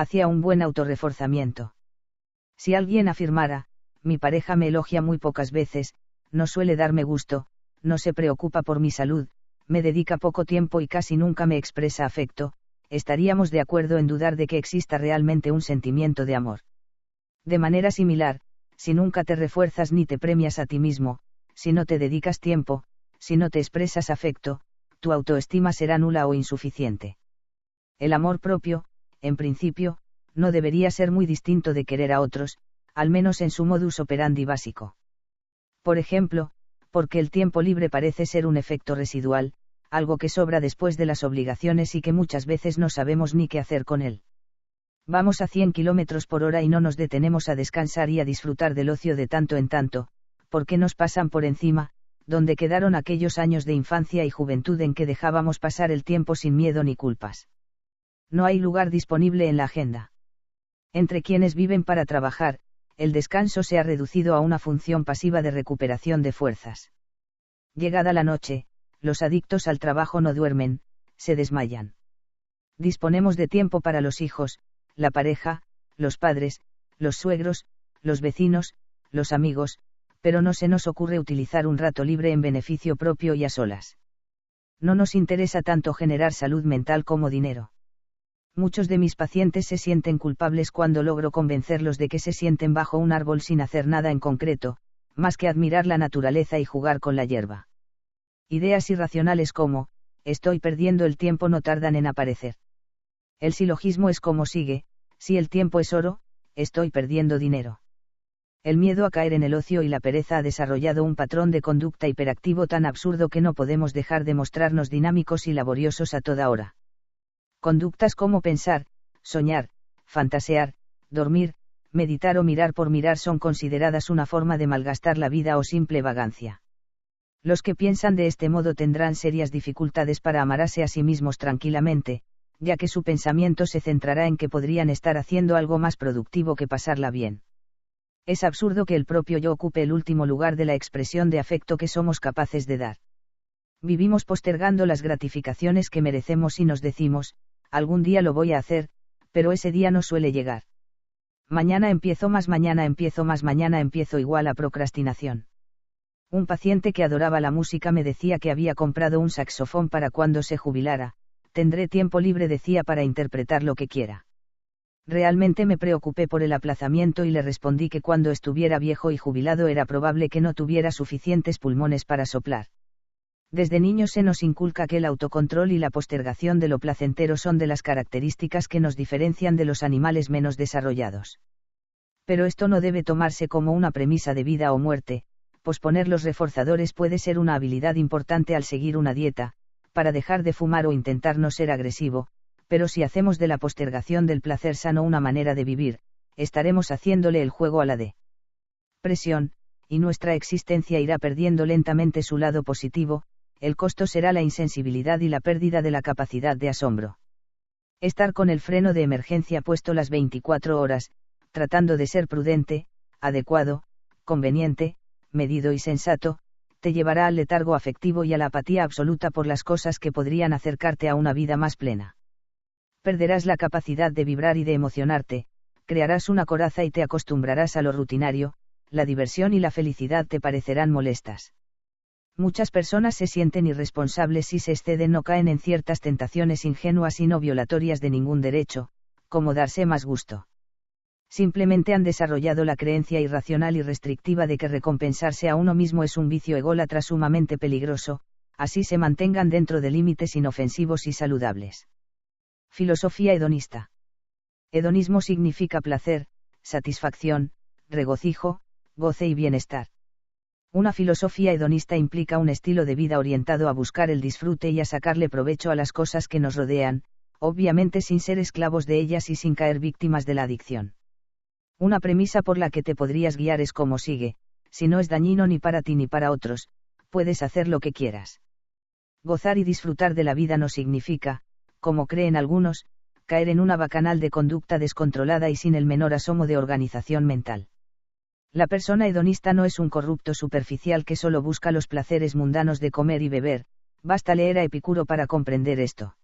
Hacía un buen autorreforzamiento. Si alguien afirmara, mi pareja me elogia muy pocas veces, no suele darme gusto, no se preocupa por mi salud, me dedica poco tiempo y casi nunca me expresa afecto, estaríamos de acuerdo en dudar de que exista realmente un sentimiento de amor. De manera similar, si nunca te refuerzas ni te premias a ti mismo, si no te dedicas tiempo, si no te expresas afecto, tu autoestima será nula o insuficiente. El amor propio, en principio, no debería ser muy distinto de querer a otros, al menos en su modus operandi básico. Por ejemplo, porque el tiempo libre parece ser un efecto residual, algo que sobra después de las obligaciones y que muchas veces no sabemos ni qué hacer con él. Vamos a 100 km por hora y no nos detenemos a descansar y a disfrutar del ocio de tanto en tanto, porque nos pasan por encima, donde quedaron aquellos años de infancia y juventud en que dejábamos pasar el tiempo sin miedo ni culpas. No hay lugar disponible en la agenda. Entre quienes viven para trabajar, el descanso se ha reducido a una función pasiva de recuperación de fuerzas. Llegada la noche, los adictos al trabajo no duermen, se desmayan. Disponemos de tiempo para los hijos, la pareja, los padres, los suegros, los vecinos, los amigos, pero no se nos ocurre utilizar un rato libre en beneficio propio y a solas. No nos interesa tanto generar salud mental como dinero. Muchos de mis pacientes se sienten culpables cuando logro convencerlos de que se sienten bajo un árbol sin hacer nada en concreto, más que admirar la naturaleza y jugar con la hierba. Ideas irracionales como, estoy perdiendo el tiempo no tardan en aparecer. El silogismo es como sigue, si el tiempo es oro, estoy perdiendo dinero. El miedo a caer en el ocio y la pereza ha desarrollado un patrón de conducta hiperactivo tan absurdo que no podemos dejar de mostrarnos dinámicos y laboriosos a toda hora. Conductas como pensar, soñar, fantasear, dormir, meditar o mirar por mirar son consideradas una forma de malgastar la vida o simple vagancia. Los que piensan de este modo tendrán serias dificultades para amarse a sí mismos tranquilamente, ya que su pensamiento se centrará en que podrían estar haciendo algo más productivo que pasarla bien. Es absurdo que el propio yo ocupe el último lugar de la expresión de afecto que somos capaces de dar. Vivimos postergando las gratificaciones que merecemos y nos decimos, algún día lo voy a hacer, pero ese día no suele llegar. Mañana empiezo más, mañana empiezo más, mañana empiezo igual a procrastinación. Un paciente que adoraba la música me decía que había comprado un saxofón para cuando se jubilara, tendré tiempo libre, decía, para interpretar lo que quiera. Realmente me preocupé por el aplazamiento y le respondí que cuando estuviera viejo y jubilado era probable que no tuviera suficientes pulmones para soplar. Desde niños se nos inculca que el autocontrol y la postergación de lo placentero son de las características que nos diferencian de los animales menos desarrollados. Pero esto no debe tomarse como una premisa de vida o muerte. Posponer los reforzadores puede ser una habilidad importante al seguir una dieta, para dejar de fumar o intentar no ser agresivo, pero si hacemos de la postergación del placer sano una manera de vivir, estaremos haciéndole el juego a la depresión, y nuestra existencia irá perdiendo lentamente su lado positivo. El costo será la insensibilidad y la pérdida de la capacidad de asombro. Estar con el freno de emergencia puesto las 24 horas, tratando de ser prudente, adecuado, conveniente, medido y sensato, te llevará al letargo afectivo y a la apatía absoluta por las cosas que podrían acercarte a una vida más plena. Perderás la capacidad de vibrar y de emocionarte, crearás una coraza y te acostumbrarás a lo rutinario, la diversión y la felicidad te parecerán molestas. Muchas personas se sienten irresponsables y se exceden o caen en ciertas tentaciones ingenuas y no violatorias de ningún derecho, como darse más gusto. Simplemente han desarrollado la creencia irracional y restrictiva de que recompensarse a uno mismo es un vicio ególatra sumamente peligroso, así se mantengan dentro de límites inofensivos y saludables. Filosofía hedonista. Hedonismo significa placer, satisfacción, regocijo, goce y bienestar. Una filosofía hedonista implica un estilo de vida orientado a buscar el disfrute y a sacarle provecho a las cosas que nos rodean, obviamente sin ser esclavos de ellas y sin caer víctimas de la adicción. Una premisa por la que te podrías guiar es como sigue: si no es dañino ni para ti ni para otros, puedes hacer lo que quieras. Gozar y disfrutar de la vida no significa, como creen algunos, caer en una bacanal de conducta descontrolada y sin el menor asomo de organización mental. La persona hedonista no es un corrupto superficial que solo busca los placeres mundanos de comer y beber, basta leer a Epicuro para comprender esto.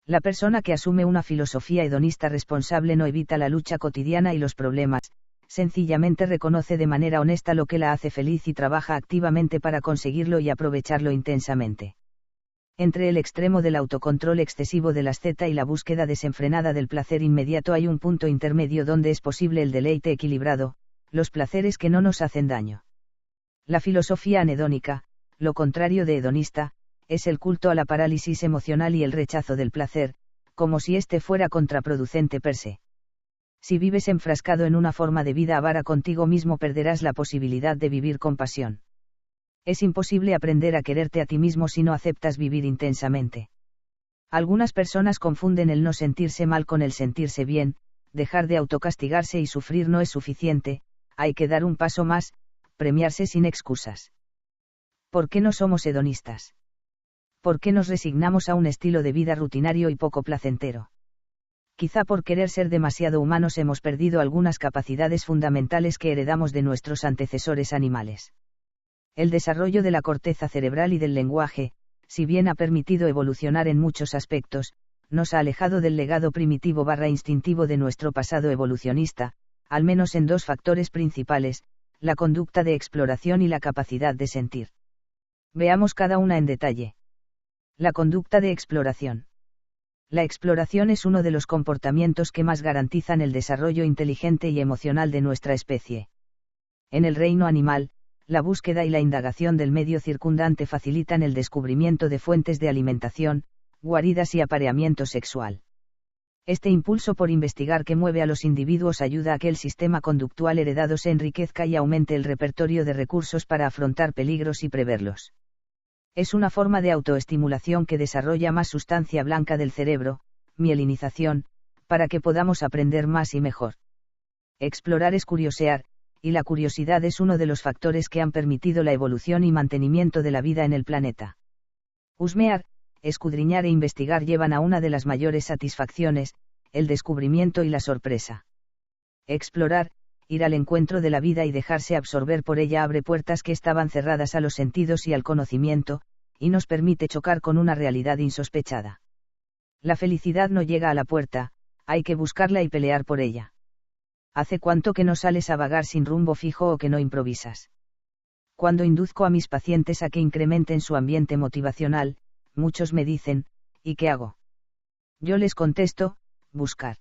La persona que asume una filosofía hedonista responsable no evita la lucha cotidiana y los problemas, sencillamente reconoce de manera honesta lo que la hace feliz y trabaja activamente para conseguirlo y aprovecharlo intensamente. Entre el extremo del autocontrol excesivo del asceta y la búsqueda desenfrenada del placer inmediato hay un punto intermedio donde es posible el deleite equilibrado, los placeres que no nos hacen daño. La filosofía anhedónica, lo contrario de hedonista, es el culto a la parálisis emocional y el rechazo del placer, como si éste fuera contraproducente per se. Si vives enfrascado en una forma de vida avara contigo mismo perderás la posibilidad de vivir con pasión. Es imposible aprender a quererte a ti mismo si no aceptas vivir intensamente. Algunas personas confunden el no sentirse mal con el sentirse bien, dejar de autocastigarse y sufrir no es suficiente, hay que dar un paso más, premiarse sin excusas. ¿Por qué no somos hedonistas? ¿Por qué nos resignamos a un estilo de vida rutinario y poco placentero? Quizá por querer ser demasiado humanos hemos perdido algunas capacidades fundamentales que heredamos de nuestros antecesores animales. El desarrollo de la corteza cerebral y del lenguaje, si bien ha permitido evolucionar en muchos aspectos, nos ha alejado del legado primitivo/instintivo de nuestro pasado evolucionista, al menos en dos factores principales, la conducta de exploración y la capacidad de sentir. Veamos cada una en detalle. La conducta de exploración. La exploración es uno de los comportamientos que más garantizan el desarrollo inteligente y emocional de nuestra especie. En el reino animal, la búsqueda y la indagación del medio circundante facilitan el descubrimiento de fuentes de alimentación, guaridas y apareamiento sexual. Este impulso por investigar que mueve a los individuos ayuda a que el sistema conductual heredado se enriquezca y aumente el repertorio de recursos para afrontar peligros y preverlos. Es una forma de autoestimulación que desarrolla más sustancia blanca del cerebro, mielinización, para que podamos aprender más y mejor. Explorar es curiosear, y la curiosidad es uno de los factores que han permitido la evolución y mantenimiento de la vida en el planeta. Husmear, escudriñar e investigar llevan a una de las mayores satisfacciones, el descubrimiento y la sorpresa. Explorar, ir al encuentro de la vida y dejarse absorber por ella abre puertas que estaban cerradas a los sentidos y al conocimiento, y nos permite chocar con una realidad insospechada. La felicidad no llega a la puerta, hay que buscarla y pelear por ella. ¿Hace cuánto que no sales a vagar sin rumbo fijo o que no improvisas? Cuando induzco a mis pacientes a que incrementen su ambiente motivacional, muchos me dicen, ¿y qué hago? Yo les contesto, buscar.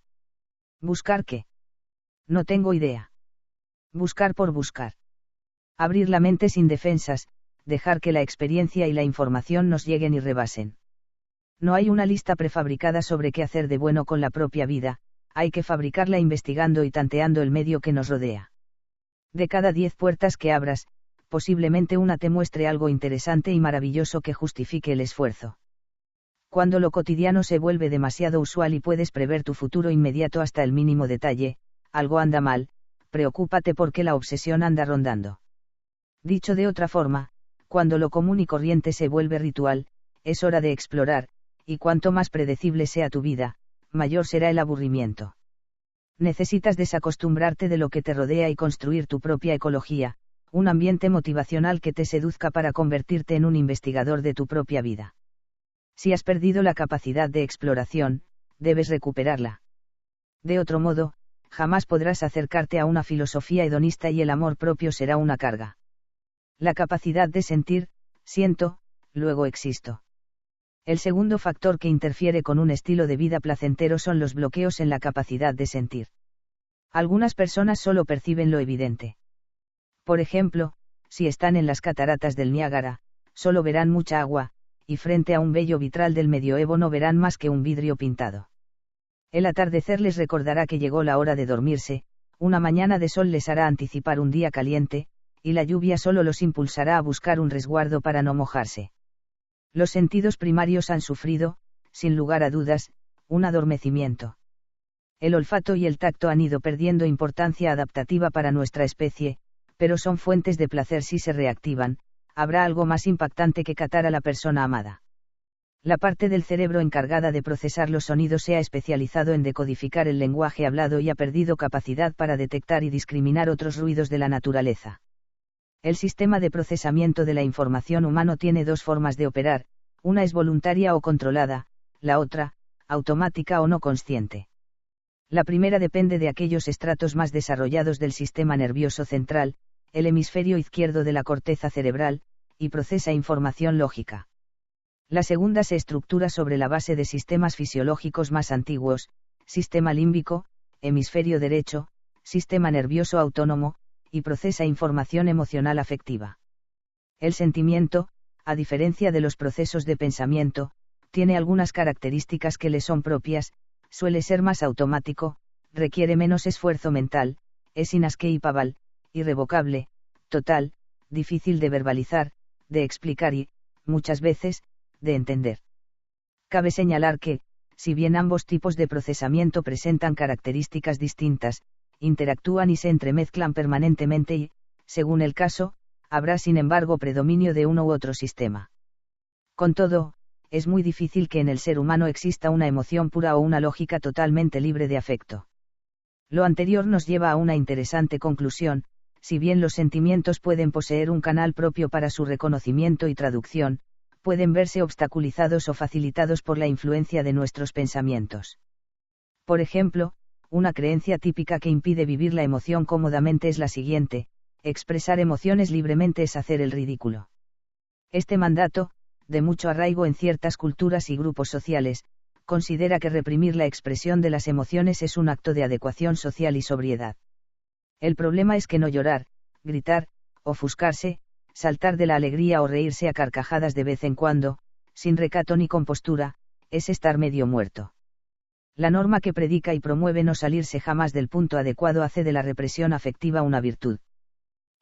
¿Buscar qué? No tengo idea. Buscar por buscar. Abrir la mente sin defensas, dejar que la experiencia y la información nos lleguen y rebasen. No hay una lista prefabricada sobre qué hacer de bueno con la propia vida, hay que fabricarla investigando y tanteando el medio que nos rodea. De cada 10 puertas que abras, posiblemente una te muestre algo interesante y maravilloso que justifique el esfuerzo. Cuando lo cotidiano se vuelve demasiado usual y puedes prever tu futuro inmediato hasta el mínimo detalle, algo anda mal, preocúpate porque la obsesión anda rondando. Dicho de otra forma, cuando lo común y corriente se vuelve ritual, es hora de explorar, y cuanto más predecible sea tu vida, mayor será el aburrimiento. Necesitas desacostumbrarte de lo que te rodea y construir tu propia ecología, un ambiente motivacional que te seduzca para convertirte en un investigador de tu propia vida. Si has perdido la capacidad de exploración, debes recuperarla. De otro modo, jamás podrás acercarte a una filosofía hedonista y el amor propio será una carga. La capacidad de sentir, siento, luego existo. El segundo factor que interfiere con un estilo de vida placentero son los bloqueos en la capacidad de sentir. Algunas personas solo perciben lo evidente. Por ejemplo, si están en las cataratas del Niágara, solo verán mucha agua, y frente a un bello vitral del medioevo no verán más que un vidrio pintado. El atardecer les recordará que llegó la hora de dormirse, una mañana de sol les hará anticipar un día caliente, y la lluvia solo los impulsará a buscar un resguardo para no mojarse. Los sentidos primarios han sufrido, sin lugar a dudas, un adormecimiento. El olfato y el tacto han ido perdiendo importancia adaptativa para nuestra especie, pero son fuentes de placer si se reactivan, habrá algo más impactante que catar a la persona amada. La parte del cerebro encargada de procesar los sonidos se ha especializado en decodificar el lenguaje hablado y ha perdido capacidad para detectar y discriminar otros ruidos de la naturaleza. El sistema de procesamiento de la información humano tiene dos formas de operar, una es voluntaria o controlada, la otra, automática o no consciente. La primera depende de aquellos estratos más desarrollados del sistema nervioso central, el hemisferio izquierdo de la corteza cerebral, y procesa información lógica. La segunda se estructura sobre la base de sistemas fisiológicos más antiguos, sistema límbico, hemisferio derecho, sistema nervioso autónomo, y procesa información emocional afectiva. El sentimiento, a diferencia de los procesos de pensamiento, tiene algunas características que le son propias, suele ser más automático, requiere menos esfuerzo mental, es inescapable, irrevocable, total, difícil de verbalizar, de explicar y, muchas veces, de entender. Cabe señalar que, si bien ambos tipos de procesamiento presentan características distintas, interactúan y se entremezclan permanentemente y, según el caso, habrá sin embargo predominio de uno u otro sistema. Con todo, es muy difícil que en el ser humano exista una emoción pura o una lógica totalmente libre de afecto. Lo anterior nos lleva a una interesante conclusión: si bien los sentimientos pueden poseer un canal propio para su reconocimiento y traducción, pueden verse obstaculizados o facilitados por la influencia de nuestros pensamientos. Por ejemplo, una creencia típica que impide vivir la emoción cómodamente es la siguiente: expresar emociones libremente es hacer el ridículo. Este mandato, de mucho arraigo en ciertas culturas y grupos sociales, considera que reprimir la expresión de las emociones es un acto de adecuación social y sobriedad. El problema es que no llorar, gritar, ofuscarse, saltar de la alegría o reírse a carcajadas de vez en cuando, sin recato ni compostura, es estar medio muerto. La norma que predica y promueve no salirse jamás del punto adecuado hace de la represión afectiva una virtud.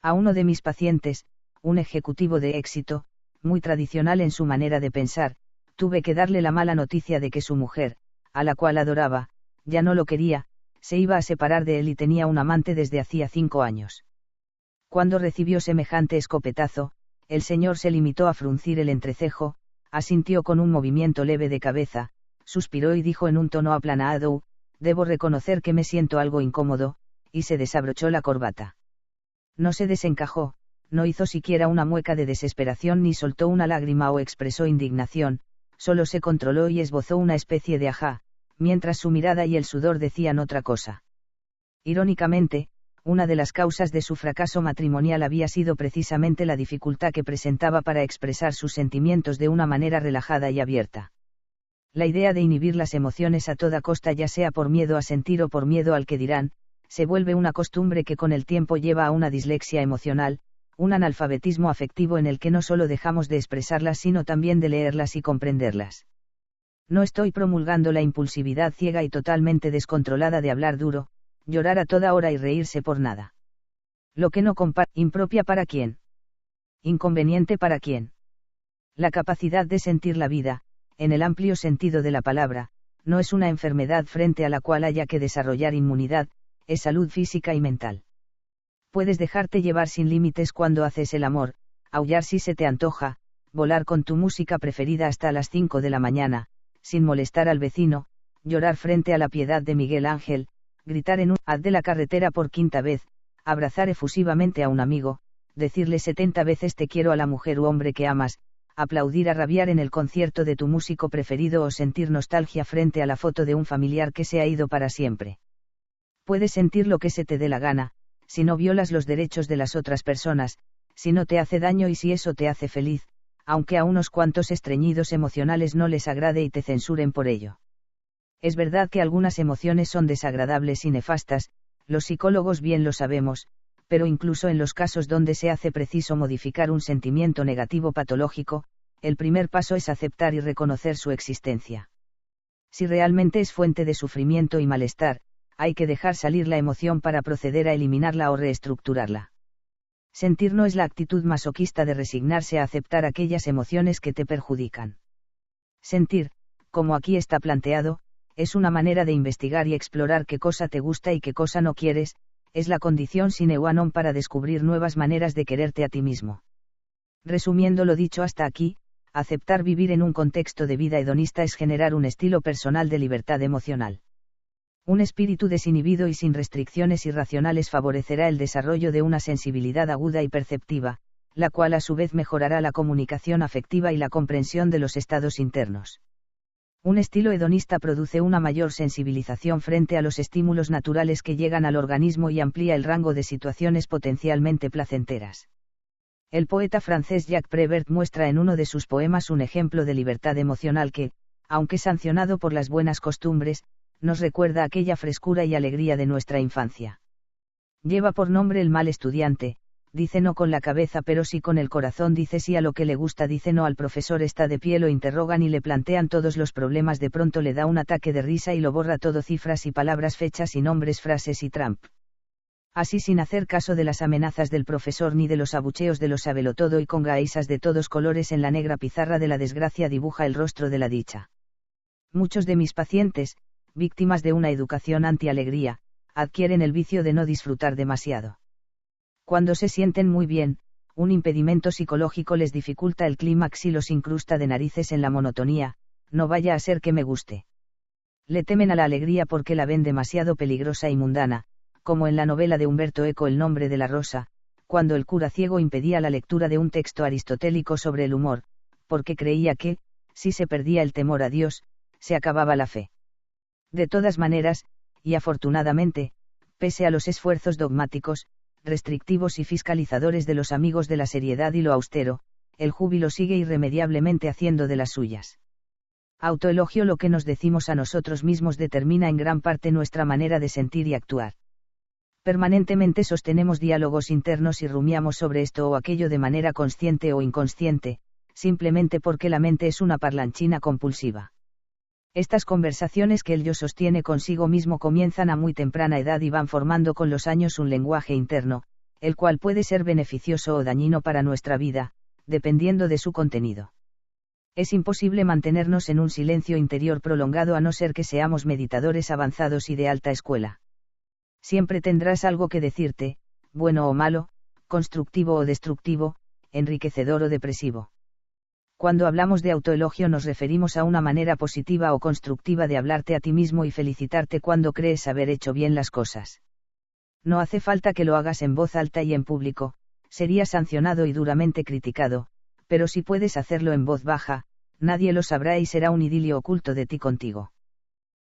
A uno de mis pacientes, un ejecutivo de éxito, muy tradicional en su manera de pensar, tuve que darle la mala noticia de que su mujer, a la cual adoraba, ya no lo quería, se iba a separar de él y tenía un amante desde hacía 5 años. Cuando recibió semejante escopetazo, el señor se limitó a fruncir el entrecejo, asintió con un movimiento leve de cabeza, suspiró y dijo en un tono aplanado: debo reconocer que me siento algo incómodo, y se desabrochó la corbata. No se desencajó, no hizo siquiera una mueca de desesperación ni soltó una lágrima o expresó indignación, solo se controló y esbozó una especie de ajá, mientras su mirada y el sudor decían otra cosa. Irónicamente, una de las causas de su fracaso matrimonial había sido precisamente la dificultad que presentaba para expresar sus sentimientos de una manera relajada y abierta. La idea de inhibir las emociones a toda costa, ya sea por miedo a sentir o por miedo al que dirán, se vuelve una costumbre que con el tiempo lleva a una dislexia emocional, un analfabetismo afectivo en el que no solo dejamos de expresarlas sino también de leerlas y comprenderlas. No estoy promulgando la impulsividad ciega y totalmente descontrolada de hablar duro, llorar a toda hora y reírse por nada. Lo que no impropia para quién. Inconveniente para quién. La capacidad de sentir la vida, en el amplio sentido de la palabra, no es una enfermedad frente a la cual haya que desarrollar inmunidad, es salud física y mental. Puedes dejarte llevar sin límites cuando haces el amor, aullar si se te antoja, volar con tu música preferida hasta las 5 de la mañana, sin molestar al vecino, llorar frente a la Piedad de Miguel Ángel, gritar en un haz de la carretera por 5ª vez, abrazar efusivamente a un amigo, decirle 70 veces te quiero a la mujer u hombre que amas, aplaudir a rabiar en el concierto de tu músico preferido o sentir nostalgia frente a la foto de un familiar que se ha ido para siempre. Puedes sentir lo que se te dé la gana, si no violas los derechos de las otras personas, si no te hace daño y si eso te hace feliz, aunque a unos cuantos estreñidos emocionales no les agrade y te censuren por ello. Es verdad que algunas emociones son desagradables y nefastas, los psicólogos bien lo sabemos, pero incluso en los casos donde se hace preciso modificar un sentimiento negativo patológico, el primer paso es aceptar y reconocer su existencia. Si realmente es fuente de sufrimiento y malestar, hay que dejar salir la emoción para proceder a eliminarla o reestructurarla. Sentir no es la actitud masoquista de resignarse a aceptar aquellas emociones que te perjudican. Sentir, como aquí está planteado, es una manera de investigar y explorar qué cosa te gusta y qué cosa no quieres, es la condición sine qua non para descubrir nuevas maneras de quererte a ti mismo. Resumiendo lo dicho hasta aquí, aceptar vivir en un contexto de vida hedonista es generar un estilo personal de libertad emocional. Un espíritu desinhibido y sin restricciones irracionales favorecerá el desarrollo de una sensibilidad aguda y perceptiva, la cual a su vez mejorará la comunicación afectiva y la comprensión de los estados internos. Un estilo hedonista produce una mayor sensibilización frente a los estímulos naturales que llegan al organismo y amplía el rango de situaciones potencialmente placenteras. El poeta francés Jacques Prévert muestra en uno de sus poemas un ejemplo de libertad emocional que, aunque sancionado por las buenas costumbres, nos recuerda aquella frescura y alegría de nuestra infancia. Lleva por nombre El mal estudiante, dice no con la cabeza pero sí con el corazón, dice sí a lo que le gusta, dice no al profesor, está de pie, lo interrogan y le plantean todos los problemas, de pronto le da un ataque de risa y lo borra todo, cifras y palabras, fechas y nombres, frases y Trump. Así, sin hacer caso de las amenazas del profesor ni de los abucheos de los sabelotodo, y con gaisas de todos colores en la negra pizarra de la desgracia dibuja el rostro de la dicha. Muchos de mis pacientes, víctimas de una educación anti-alegría, adquieren el vicio de no disfrutar demasiado. Cuando se sienten muy bien, un impedimento psicológico les dificulta el clímax y los incrusta de narices en la monotonía, no vaya a ser que me guste. Le temen a la alegría porque la ven demasiado peligrosa y mundana, como en la novela de Humberto Eco El nombre de la rosa, cuando el cura ciego impedía la lectura de un texto aristotélico sobre el humor, porque creía que, si se perdía el temor a Dios, se acababa la fe. De todas maneras, y afortunadamente, pese a los esfuerzos dogmáticos, restrictivos y fiscalizadores de los amigos de la seriedad y lo austero, el júbilo sigue irremediablemente haciendo de las suyas. Autoelogio: lo que nos decimos a nosotros mismos determina en gran parte nuestra manera de sentir y actuar. Permanentemente sostenemos diálogos internos y rumiamos sobre esto o aquello de manera consciente o inconsciente, simplemente porque la mente es una parlanchina compulsiva. Estas conversaciones que el yo sostiene consigo mismo comienzan a muy temprana edad y van formando con los años un lenguaje interno, el cual puede ser beneficioso o dañino para nuestra vida, dependiendo de su contenido. Es imposible mantenernos en un silencio interior prolongado a no ser que seamos meditadores avanzados y de alta escuela. Siempre tendrás algo que decirte, bueno o malo, constructivo o destructivo, enriquecedor o depresivo. Cuando hablamos de autoelogio nos referimos a una manera positiva o constructiva de hablarte a ti mismo y felicitarte cuando crees haber hecho bien las cosas. No hace falta que lo hagas en voz alta y en público, sería sancionado y duramente criticado, pero si puedes hacerlo en voz baja, nadie lo sabrá y será un idilio oculto de ti contigo.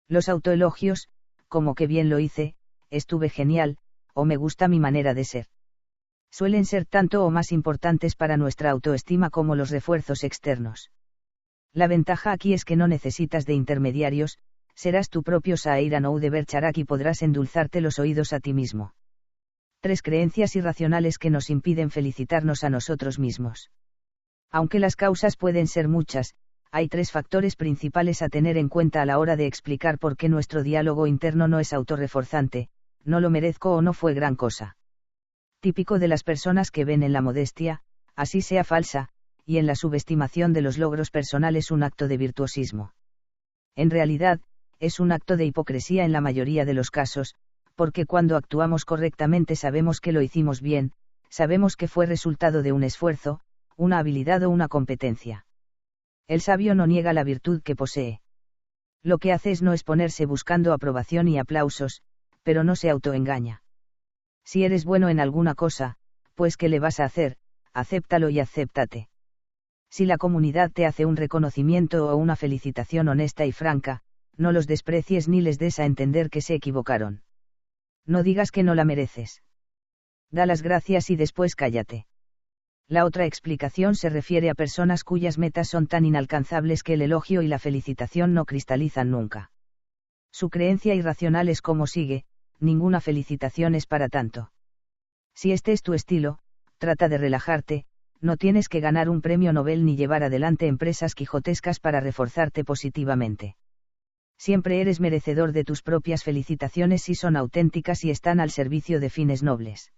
Los autoelogios, como que bien lo hice, estuve genial, o me gusta mi manera de ser, suelen ser tanto o más importantes para nuestra autoestima como los refuerzos externos. La ventaja aquí es que no necesitas de intermediarios, serás tu propio Saeiran de Bergerac y podrás endulzarte los oídos a ti mismo. 3 creencias irracionales que nos impiden felicitarnos a nosotros mismos. Aunque las causas pueden ser muchas, hay 3 factores principales a tener en cuenta a la hora de explicar por qué nuestro diálogo interno no es autorreforzante: no lo merezco o no fue gran cosa. Típico de las personas que ven en la modestia, así sea falsa, y en la subestimación de los logros personales un acto de virtuosismo. En realidad, es un acto de hipocresía en la mayoría de los casos, porque cuando actuamos correctamente sabemos que lo hicimos bien, sabemos que fue resultado de un esfuerzo, una habilidad o una competencia. El sabio no niega la virtud que posee. Lo que hace es no exponerse buscando aprobación y aplausos, pero no se autoengaña. Si eres bueno en alguna cosa, pues ¿qué le vas a hacer? Acéptalo y acéptate. Si la comunidad te hace un reconocimiento o una felicitación honesta y franca, no los desprecies ni les des a entender que se equivocaron. No digas que no la mereces. Da las gracias y después cállate. La otra explicación se refiere a personas cuyas metas son tan inalcanzables que el elogio y la felicitación no cristalizan nunca. Su creencia irracional es como sigue: ninguna felicitación es para tanto. Si este es tu estilo, trata de relajarte, no tienes que ganar un premio Nobel ni llevar adelante empresas quijotescas para reforzarte positivamente. Siempre eres merecedor de tus propias felicitaciones si son auténticas y están al servicio de fines nobles.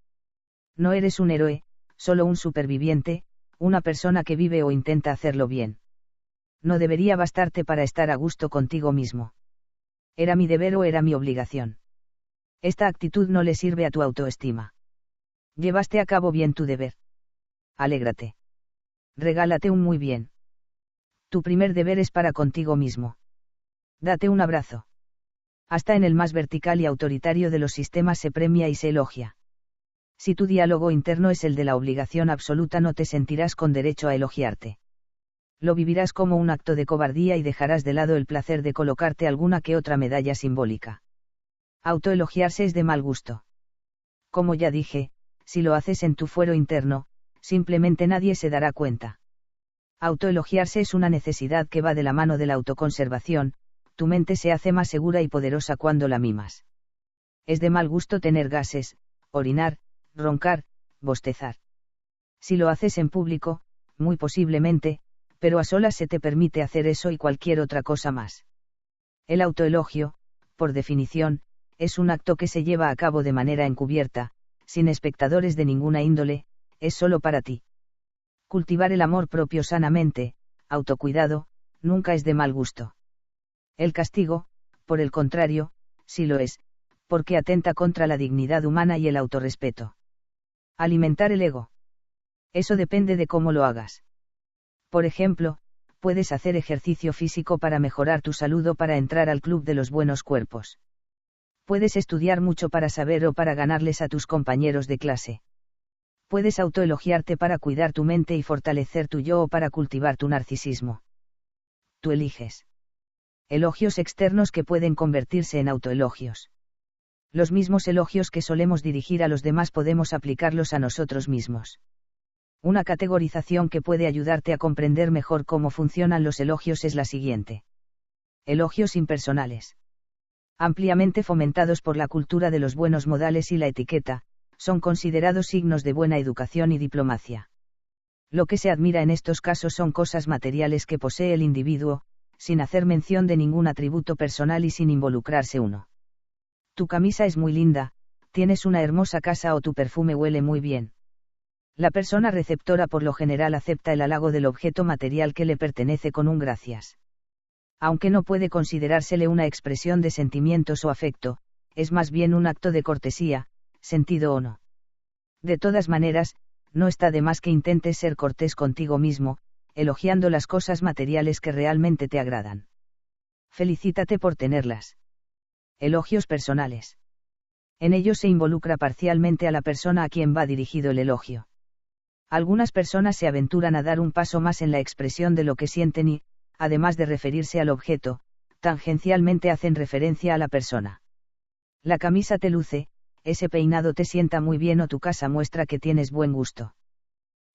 No eres un héroe, solo un superviviente, una persona que vive o intenta hacerlo bien. No debería bastarte para estar a gusto contigo mismo. ¿Era mi deber o era mi obligación? Esta actitud no le sirve a tu autoestima. Llevaste a cabo bien tu deber. Alégrate. Regálate un muy bien. Tu primer deber es para contigo mismo. Date un abrazo. Hasta en el más vertical y autoritario de los sistemas se premia y se elogia. Si tu diálogo interno es el de la obligación absoluta, no te sentirás con derecho a elogiarte. Lo vivirás como un acto de cobardía y dejarás de lado el placer de colocarte alguna que otra medalla simbólica. Autoelogiarse es de mal gusto. Como ya dije, si lo haces en tu fuero interno, simplemente nadie se dará cuenta. Autoelogiarse es una necesidad que va de la mano de la autoconservación, tu mente se hace más segura y poderosa cuando la mimas. Es de mal gusto tener gases, orinar, roncar, bostezar. Si lo haces en público, muy posiblemente, pero a solas se te permite hacer eso y cualquier otra cosa más. El autoelogio, por definición, es un acto que se lleva a cabo de manera encubierta, sin espectadores de ninguna índole, es solo para ti. Cultivar el amor propio sanamente, autocuidado, nunca es de mal gusto. El castigo, por el contrario, sí lo es, porque atenta contra la dignidad humana y el autorrespeto. Alimentar el ego. Eso depende de cómo lo hagas. Por ejemplo, puedes hacer ejercicio físico para mejorar tu salud o para entrar al club de los buenos cuerpos. Puedes estudiar mucho para saber o para ganarles a tus compañeros de clase. Puedes autoelogiarte para cuidar tu mente y fortalecer tu yo o para cultivar tu narcisismo. Tú eliges. Elogios externos que pueden convertirse en autoelogios. Los mismos elogios que solemos dirigir a los demás podemos aplicarlos a nosotros mismos. Una categorización que puede ayudarte a comprender mejor cómo funcionan los elogios es la siguiente. Elogios impersonales. Ampliamente fomentados por la cultura de los buenos modales y la etiqueta, son considerados signos de buena educación y diplomacia. Lo que se admira en estos casos son cosas materiales que posee el individuo, sin hacer mención de ningún atributo personal y sin involucrarse uno. Tu camisa es muy linda, tienes una hermosa casa o tu perfume huele muy bien. La persona receptora por lo general acepta el halago del objeto material que le pertenece con un gracias. Aunque no puede considerársele una expresión de sentimientos o afecto, es más bien un acto de cortesía, sentido o no. De todas maneras, no está de más que intentes ser cortés contigo mismo, elogiando las cosas materiales que realmente te agradan. Felicítate por tenerlas. Elogios personales. En ellos se involucra parcialmente a la persona a quien va dirigido el elogio. Algunas personas se aventuran a dar un paso más en la expresión de lo que sienten y, además de referirse al objeto, tangencialmente hacen referencia a la persona. La camisa te luce, ese peinado te sienta muy bien o tu casa muestra que tienes buen gusto.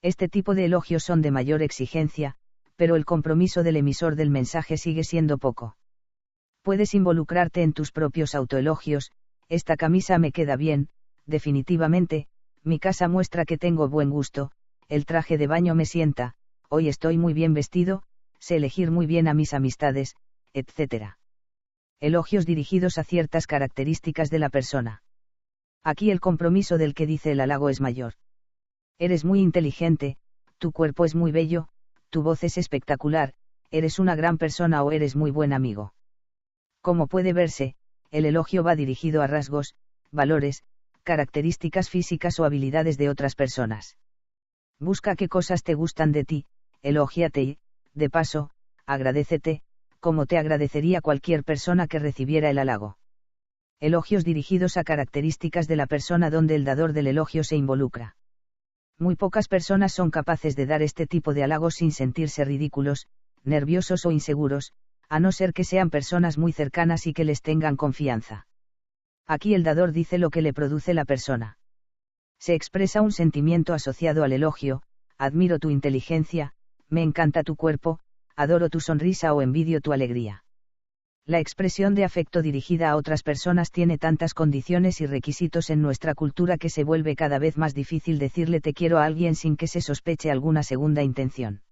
Este tipo de elogios son de mayor exigencia, pero el compromiso del emisor del mensaje sigue siendo poco. Puedes involucrarte en tus propios autoelogios, esta camisa me queda bien, definitivamente, mi casa muestra que tengo buen gusto, el traje de baño me sienta, hoy estoy muy bien vestido, sé elegir muy bien a mis amistades, etc. Elogios dirigidos a ciertas características de la persona. Aquí el compromiso del que dice el halago es mayor. Eres muy inteligente, tu cuerpo es muy bello, tu voz es espectacular, eres una gran persona o eres muy buen amigo. Como puede verse, el elogio va dirigido a rasgos, valores, características físicas o habilidades de otras personas. Busca qué cosas te gustan de ti, elógiate y, de paso, agradécete, como te agradecería cualquier persona que recibiera el halago. Elogios dirigidos a características de la persona donde el dador del elogio se involucra. Muy pocas personas son capaces de dar este tipo de halagos sin sentirse ridículos, nerviosos o inseguros, a no ser que sean personas muy cercanas y que les tengan confianza. Aquí el dador dice lo que le produce la persona. Se expresa un sentimiento asociado al elogio, admiro tu inteligencia, me encanta tu cuerpo, adoro tu sonrisa o envidio tu alegría. La expresión de afecto dirigida a otras personas tiene tantas condiciones y requisitos en nuestra cultura que se vuelve cada vez más difícil decirle te quiero a alguien sin que se sospeche alguna segunda intención.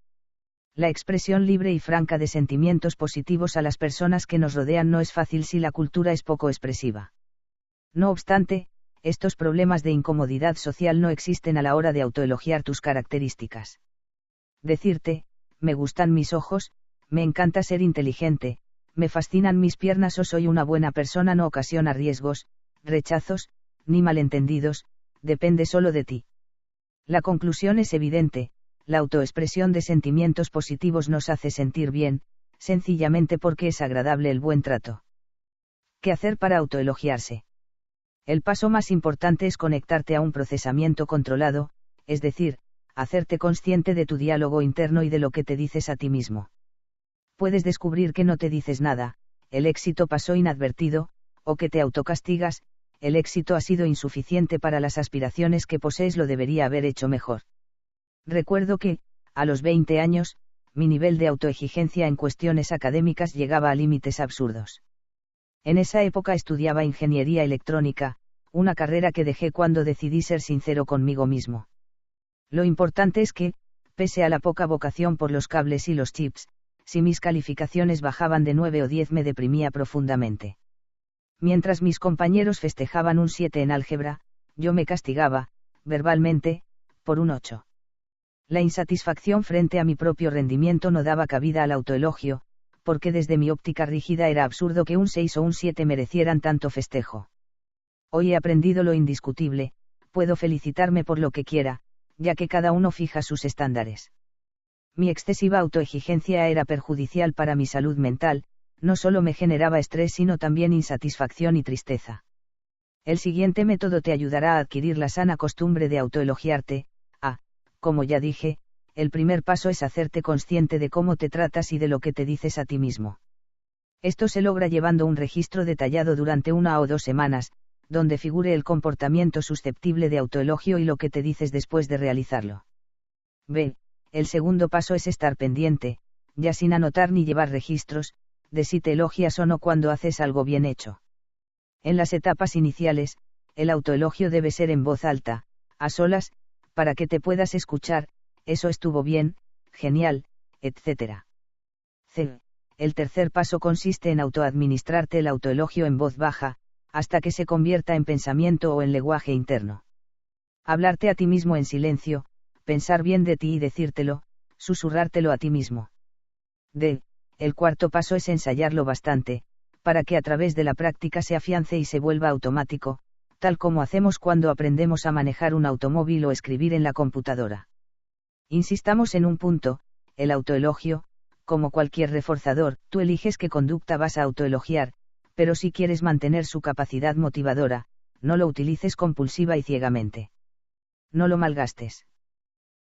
La expresión libre y franca de sentimientos positivos a las personas que nos rodean no es fácil si la cultura es poco expresiva. No obstante, estos problemas de incomodidad social no existen a la hora de autoelogiar tus características. Decirte, me gustan mis ojos, me encanta ser inteligente, me fascinan mis piernas o soy una buena persona no ocasiona riesgos, rechazos, ni malentendidos, depende solo de ti. La conclusión es evidente, la autoexpresión de sentimientos positivos nos hace sentir bien, sencillamente porque es agradable el buen trato. ¿Qué hacer para autoelogiarse? El paso más importante es conectarte a un procesamiento controlado, es decir, hacerte consciente de tu diálogo interno y de lo que te dices a ti mismo. Puedes descubrir que no te dices nada, el éxito pasó inadvertido, o que te autocastigas, el éxito ha sido insuficiente para las aspiraciones que posees, lo debería haber hecho mejor. Recuerdo que, a los 20 años, mi nivel de autoexigencia en cuestiones académicas llegaba a límites absurdos. En esa época estudiaba ingeniería electrónica, una carrera que dejé cuando decidí ser sincero conmigo mismo. Lo importante es que, pese a la poca vocación por los cables y los chips, si mis calificaciones bajaban de 9 o 10 me deprimía profundamente. Mientras mis compañeros festejaban un 7 en álgebra, yo me castigaba, verbalmente, por un 8. La insatisfacción frente a mi propio rendimiento no daba cabida al autoelogio, porque desde mi óptica rígida era absurdo que un 6 o un 7 merecieran tanto festejo. Hoy he aprendido lo indiscutible, puedo felicitarme por lo que quiera, ya que cada uno fija sus estándares. Mi excesiva autoexigencia era perjudicial para mi salud mental, no solo me generaba estrés sino también insatisfacción y tristeza. El siguiente método te ayudará a adquirir la sana costumbre de autoelogiarte. Como ya dije, el primer paso es hacerte consciente de cómo te tratas y de lo que te dices a ti mismo. Esto se logra llevando un registro detallado durante 1 o 2 semanas, donde figure el comportamiento susceptible de autoelogio y lo que te dices después de realizarlo. B. El segundo paso es estar pendiente, ya sin anotar ni llevar registros, de si te elogias o no cuando haces algo bien hecho. En las etapas iniciales, el autoelogio debe ser en voz alta, a solas, para que te puedas escuchar, eso estuvo bien, genial, etc. C. El tercer paso consiste en autoadministrarte el autoelogio en voz baja, hasta que se convierta en pensamiento o en lenguaje interno. Hablarte a ti mismo en silencio, pensar bien de ti y decírtelo, susurrártelo a ti mismo. D. El cuarto paso es ensayarlo bastante, para que a través de la práctica se afiance y se vuelva automático, tal como hacemos cuando aprendemos a manejar un automóvil o escribir en la computadora. Insistamos en un punto, el autoelogio, como cualquier reforzador, tú eliges qué conducta vas a autoelogiar, pero si quieres mantener su capacidad motivadora, no lo utilices compulsiva y ciegamente. No lo malgastes.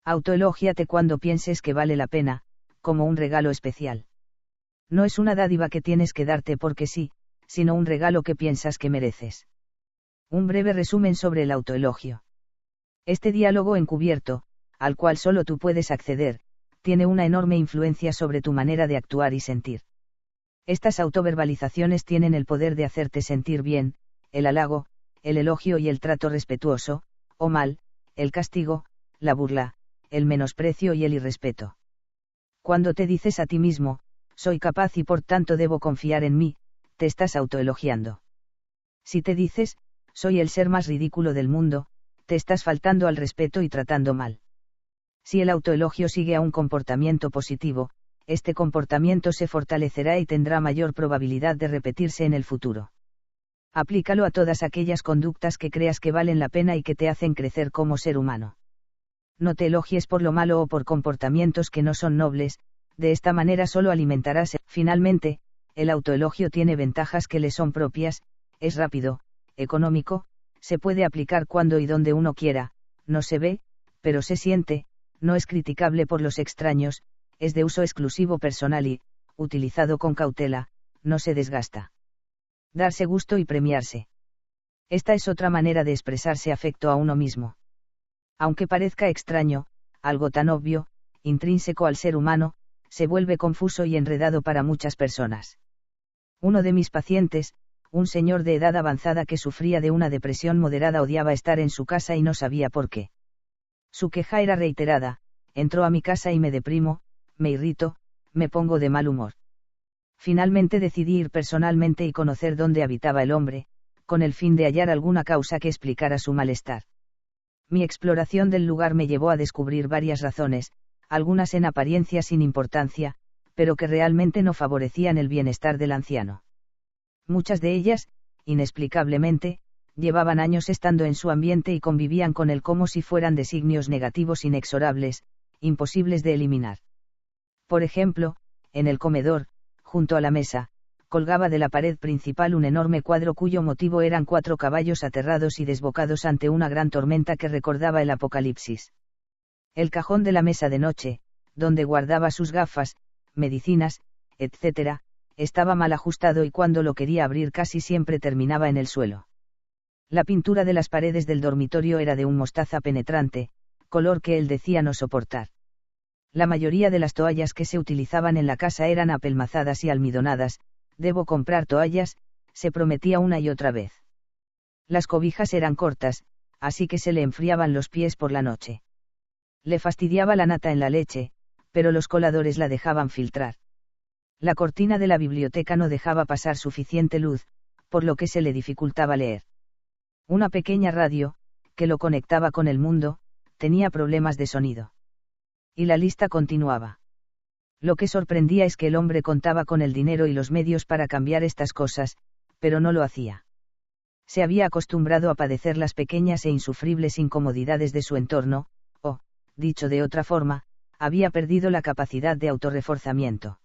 Autoelógiate cuando pienses que vale la pena, como un regalo especial. No es una dádiva que tienes que darte porque sí, sino un regalo que piensas que mereces. Un breve resumen sobre el autoelogio. Este diálogo encubierto, al cual solo tú puedes acceder, tiene una enorme influencia sobre tu manera de actuar y sentir. Estas autoverbalizaciones tienen el poder de hacerte sentir bien, el halago, el elogio y el trato respetuoso, o mal, el castigo, la burla, el menosprecio y el irrespeto. Cuando te dices a ti mismo, soy capaz y por tanto debo confiar en mí, te estás autoelogiando. Si te dices, soy el ser más ridículo del mundo, te estás faltando al respeto y tratando mal. Si el autoelogio sigue a un comportamiento positivo, este comportamiento se fortalecerá y tendrá mayor probabilidad de repetirse en el futuro. Aplícalo a todas aquellas conductas que creas que valen la pena y que te hacen crecer como ser humano. No te elogies por lo malo o por comportamientos que no son nobles, de esta manera solo alimentarás. Finalmente, el autoelogio tiene ventajas que le son propias, es rápido, económico, se puede aplicar cuando y donde uno quiera, no se ve, pero se siente, no es criticable por los extraños, es de uso exclusivo personal y, utilizado con cautela, no se desgasta. Darse gusto y premiarse. Esta es otra manera de expresarse afecto a uno mismo. Aunque parezca extraño, algo tan obvio, intrínseco al ser humano, se vuelve confuso y enredado para muchas personas. Uno de mis pacientes, un señor de edad avanzada que sufría de una depresión moderada, odiaba estar en su casa y no sabía por qué. Su queja era reiterada: entró a mi casa y me deprimo, me irrito, me pongo de mal humor. Finalmente decidí ir personalmente y conocer dónde habitaba el hombre, con el fin de hallar alguna causa que explicara su malestar. Mi exploración del lugar me llevó a descubrir varias razones, algunas en apariencia sin importancia, pero que realmente no favorecían el bienestar del anciano. Muchas de ellas, inexplicablemente, llevaban años estando en su ambiente y convivían con él como si fueran designios negativos inexorables, imposibles de eliminar. Por ejemplo, en el comedor, junto a la mesa, colgaba de la pared principal un enorme cuadro cuyo motivo eran 4 caballos aterrados y desbocados ante una gran tormenta que recordaba el Apocalipsis. El cajón de la mesa de noche, donde guardaba sus gafas, medicinas, etc., estaba mal ajustado y cuando lo quería abrir casi siempre terminaba en el suelo. La pintura de las paredes del dormitorio era de un mostaza penetrante, color que él decía no soportar. La mayoría de las toallas que se utilizaban en la casa eran apelmazadas y almidonadas. Debo comprar toallas, se prometía una y otra vez. Las cobijas eran cortas, así que se le enfriaban los pies por la noche. Le fastidiaba la nata en la leche, pero los coladores la dejaban filtrar. La cortina de la biblioteca no dejaba pasar suficiente luz, por lo que se le dificultaba leer. Una pequeña radio, que lo conectaba con el mundo, tenía problemas de sonido. Y la lista continuaba. Lo que sorprendía es que el hombre contaba con el dinero y los medios para cambiar estas cosas, pero no lo hacía. Se había acostumbrado a padecer las pequeñas e insufribles incomodidades de su entorno, o, dicho de otra forma, había perdido la capacidad de autorreforzamiento.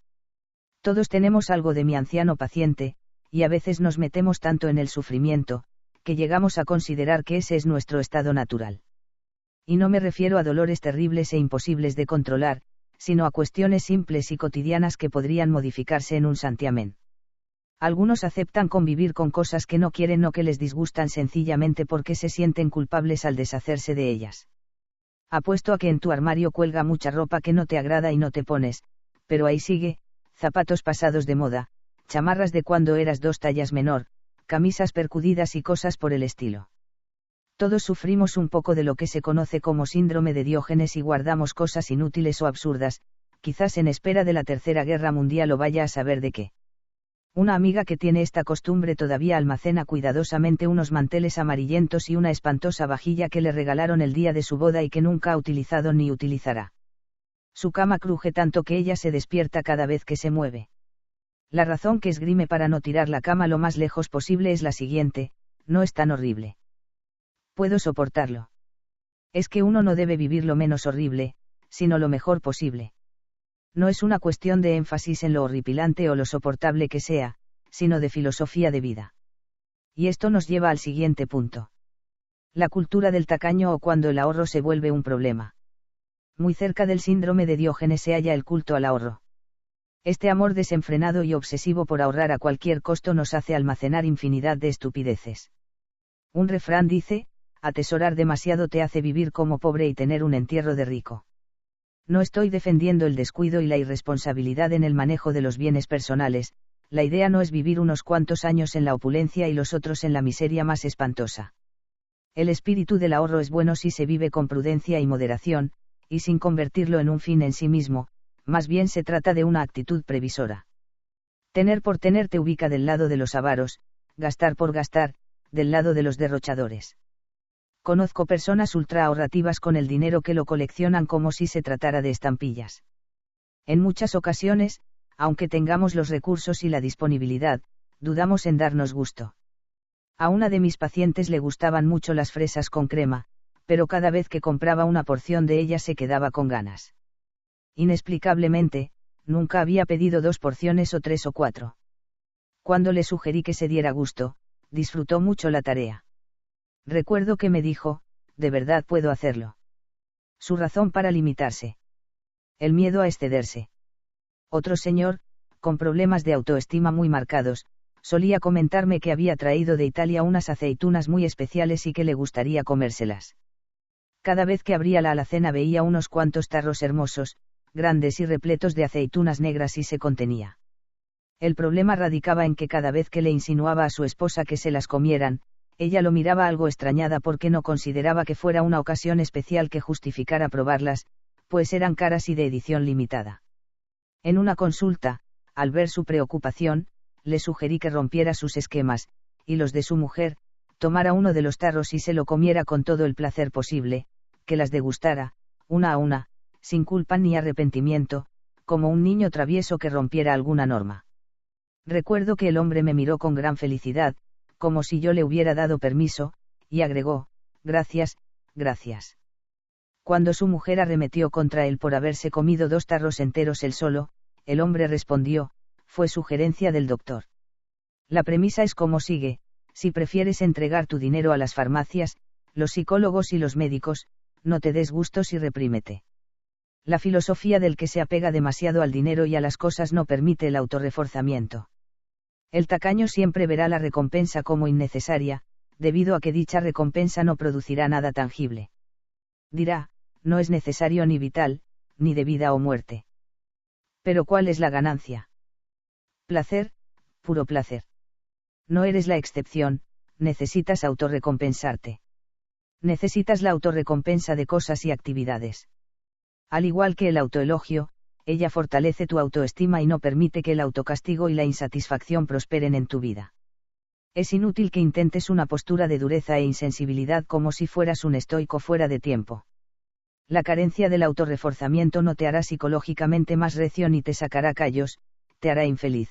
Todos tenemos algo de mi anciano paciente, y a veces nos metemos tanto en el sufrimiento, que llegamos a considerar que ese es nuestro estado natural. Y no me refiero a dolores terribles e imposibles de controlar, sino a cuestiones simples y cotidianas que podrían modificarse en un santiamén. Algunos aceptan convivir con cosas que no quieren o que les disgustan sencillamente porque se sienten culpables al deshacerse de ellas. Apuesto a que en tu armario cuelga mucha ropa que no te agrada y no te pones, pero ahí sigue, zapatos pasados de moda, chamarras de cuando eras 2 tallas menor, camisas percudidas y cosas por el estilo. Todos sufrimos un poco de lo que se conoce como síndrome de Diógenes y guardamos cosas inútiles o absurdas, quizás en espera de la Tercera Guerra Mundial o vaya a saber de qué. Una amiga que tiene esta costumbre todavía almacena cuidadosamente unos manteles amarillentos y una espantosa vajilla que le regalaron el día de su boda y que nunca ha utilizado ni utilizará. Su cama cruje tanto que ella se despierta cada vez que se mueve. La razón que esgrime para no tirar la cama lo más lejos posible es la siguiente: no es tan horrible. Puedo soportarlo. Es que uno no debe vivir lo menos horrible, sino lo mejor posible. No es una cuestión de énfasis en lo horripilante o lo soportable que sea, sino de filosofía de vida. Y esto nos lleva al siguiente punto. La cultura del tacaño o cuando el ahorro se vuelve un problema. Muy cerca del síndrome de Diógenes se halla el culto al ahorro. Este amor desenfrenado y obsesivo por ahorrar a cualquier costo nos hace almacenar infinidad de estupideces. Un refrán dice: atesorar demasiado te hace vivir como pobre y tener un entierro de rico. No estoy defendiendo el descuido y la irresponsabilidad en el manejo de los bienes personales, la idea no es vivir unos cuantos años en la opulencia y los otros en la miseria más espantosa. El espíritu del ahorro es bueno si se vive con prudencia y moderación, y sin convertirlo en un fin en sí mismo, más bien se trata de una actitud previsora. Tener por tener te ubica del lado de los avaros, gastar por gastar, del lado de los derrochadores. Conozco personas ultra ahorrativas con el dinero que lo coleccionan como si se tratara de estampillas. En muchas ocasiones, aunque tengamos los recursos y la disponibilidad, dudamos en darnos gusto. A una de mis pacientes le gustaban mucho las fresas con crema, pero cada vez que compraba una porción de ellas se quedaba con ganas. Inexplicablemente, nunca había pedido 2 porciones o 3 o 4. Cuando le sugerí que se diera gusto, disfrutó mucho la tarea. Recuerdo que me dijo: ¿de verdad puedo hacerlo? Su razón para limitarse. El miedo a excederse. Otro señor, con problemas de autoestima muy marcados, solía comentarme que había traído de Italia unas aceitunas muy especiales y que le gustaría comérselas. Cada vez que abría la alacena veía unos cuantos tarros hermosos, grandes y repletos de aceitunas negras y se contenía. El problema radicaba en que cada vez que le insinuaba a su esposa que se las comieran, ella lo miraba algo extrañada porque no consideraba que fuera una ocasión especial que justificara probarlas, pues eran caras y de edición limitada. En una consulta, al ver su preocupación, le sugerí que rompiera sus esquemas, y los de su mujer, tomara uno de los tarros y se lo comiera con todo el placer posible, que las degustara, una a una, sin culpa ni arrepentimiento, como un niño travieso que rompiera alguna norma. Recuerdo que el hombre me miró con gran felicidad, como si yo le hubiera dado permiso, y agregó: gracias, gracias. Cuando su mujer arremetió contra él por haberse comido 2 tarros enteros él solo, el hombre respondió: fue sugerencia del doctor. La premisa es como sigue: si prefieres entregar tu dinero a las farmacias, los psicólogos y los médicos, no te des gustos y reprímete. La filosofía del que se apega demasiado al dinero y a las cosas no permite el autorreforzamiento. El tacaño siempre verá la recompensa como innecesaria, debido a que dicha recompensa no producirá nada tangible. Dirá, no es necesario ni vital, ni de vida o muerte. Pero ¿cuál es la ganancia? Placer, puro placer. No eres la excepción, necesitas autorrecompensarte. Necesitas la autorrecompensa de cosas y actividades. Al igual que el autoelogio, ella fortalece tu autoestima y no permite que el autocastigo y la insatisfacción prosperen en tu vida. Es inútil que intentes una postura de dureza e insensibilidad como si fueras un estoico fuera de tiempo. La carencia del autorreforzamiento no te hará psicológicamente más recio ni te sacará callos, te hará infeliz.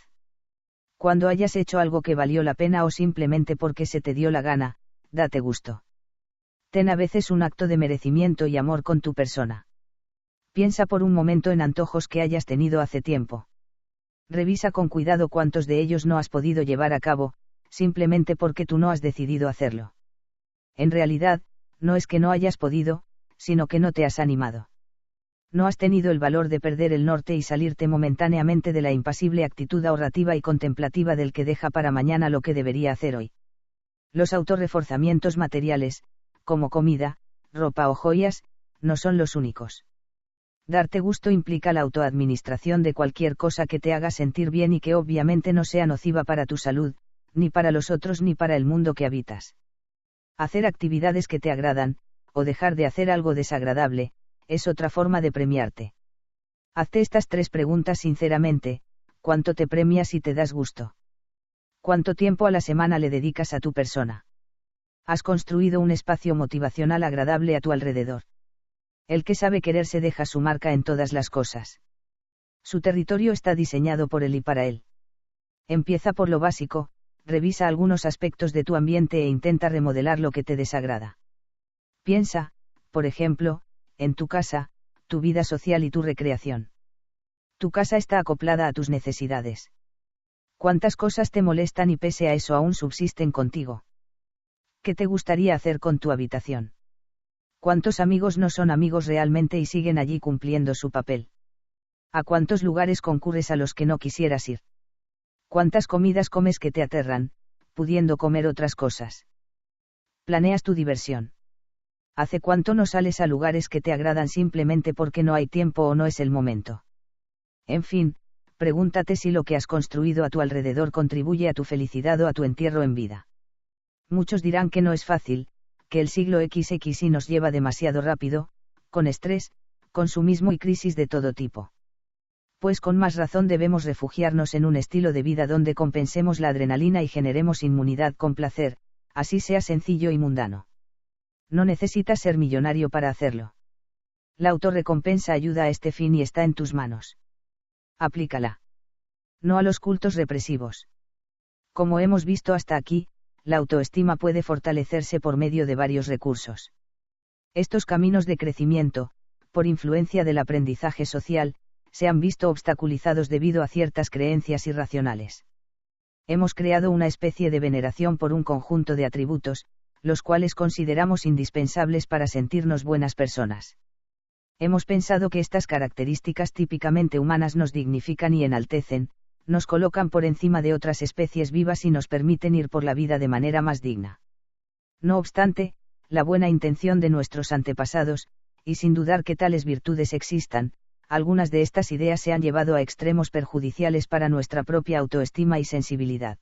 Cuando hayas hecho algo que valió la pena o simplemente porque se te dio la gana, date gusto. Ten a veces un acto de merecimiento y amor con tu persona. Piensa por un momento en antojos que hayas tenido hace tiempo. Revisa con cuidado cuántos de ellos no has podido llevar a cabo, simplemente porque tú no has decidido hacerlo. En realidad, no es que no hayas podido, sino que no te has animado. No has tenido el valor de perder el norte y salirte momentáneamente de la impasible actitud ahorrativa y contemplativa del que deja para mañana lo que debería hacer hoy. Los autorreforzamientos materiales, como comida, ropa o joyas, no son los únicos. Darte gusto implica la autoadministración de cualquier cosa que te haga sentir bien y que obviamente no sea nociva para tu salud, ni para los otros ni para el mundo que habitas. Hacer actividades que te agradan, o dejar de hacer algo desagradable, es otra forma de premiarte. Hazte estas 3 preguntas sinceramente: ¿cuánto te premias y te das gusto? ¿Cuánto tiempo a la semana le dedicas a tu persona? ¿Has construido un espacio motivacional agradable a tu alrededor? El que sabe quererse deja su marca en todas las cosas. Su territorio está diseñado por él y para él. Empieza por lo básico, revisa algunos aspectos de tu ambiente e intenta remodelar lo que te desagrada. Piensa, por ejemplo, en tu casa, tu vida social y tu recreación. Tu casa está acoplada a tus necesidades. ¿Cuántas cosas te molestan y pese a eso aún subsisten contigo? ¿Qué te gustaría hacer con tu habitación? ¿Cuántos amigos no son amigos realmente y siguen allí cumpliendo su papel? ¿A cuántos lugares concurres a los que no quisieras ir? ¿Cuántas comidas comes que te aterran, pudiendo comer otras cosas? ¿Planeas tu diversión? ¿Hace cuánto no sales a lugares que te agradan simplemente porque no hay tiempo o no es el momento? En fin, pregúntate si lo que has construido a tu alrededor contribuye a tu felicidad o a tu entierro en vida. Muchos dirán que no es fácil, que el siglo XXI nos lleva demasiado rápido, con estrés, consumismo y crisis de todo tipo. Pues con más razón debemos refugiarnos en un estilo de vida donde compensemos la adrenalina y generemos inmunidad con placer, así sea sencillo y mundano. No necesitas ser millonario para hacerlo. La autorrecompensa ayuda a este fin y está en tus manos. Aplícala. No a los cultos represivos. Como hemos visto hasta aquí, la autoestima puede fortalecerse por medio de varios recursos. Estos caminos de crecimiento, por influencia del aprendizaje social, se han visto obstaculizados debido a ciertas creencias irracionales. Hemos creado una especie de veneración por un conjunto de atributos, los cuales consideramos indispensables para sentirnos buenas personas. Hemos pensado que estas características típicamente humanas nos dignifican y enaltecen, nos colocan por encima de otras especies vivas y nos permiten ir por la vida de manera más digna. No obstante, la buena intención de nuestros antepasados, y sin dudar que tales virtudes existan, algunas de estas ideas se han llevado a extremos perjudiciales para nuestra propia autoestima y sensibilidad.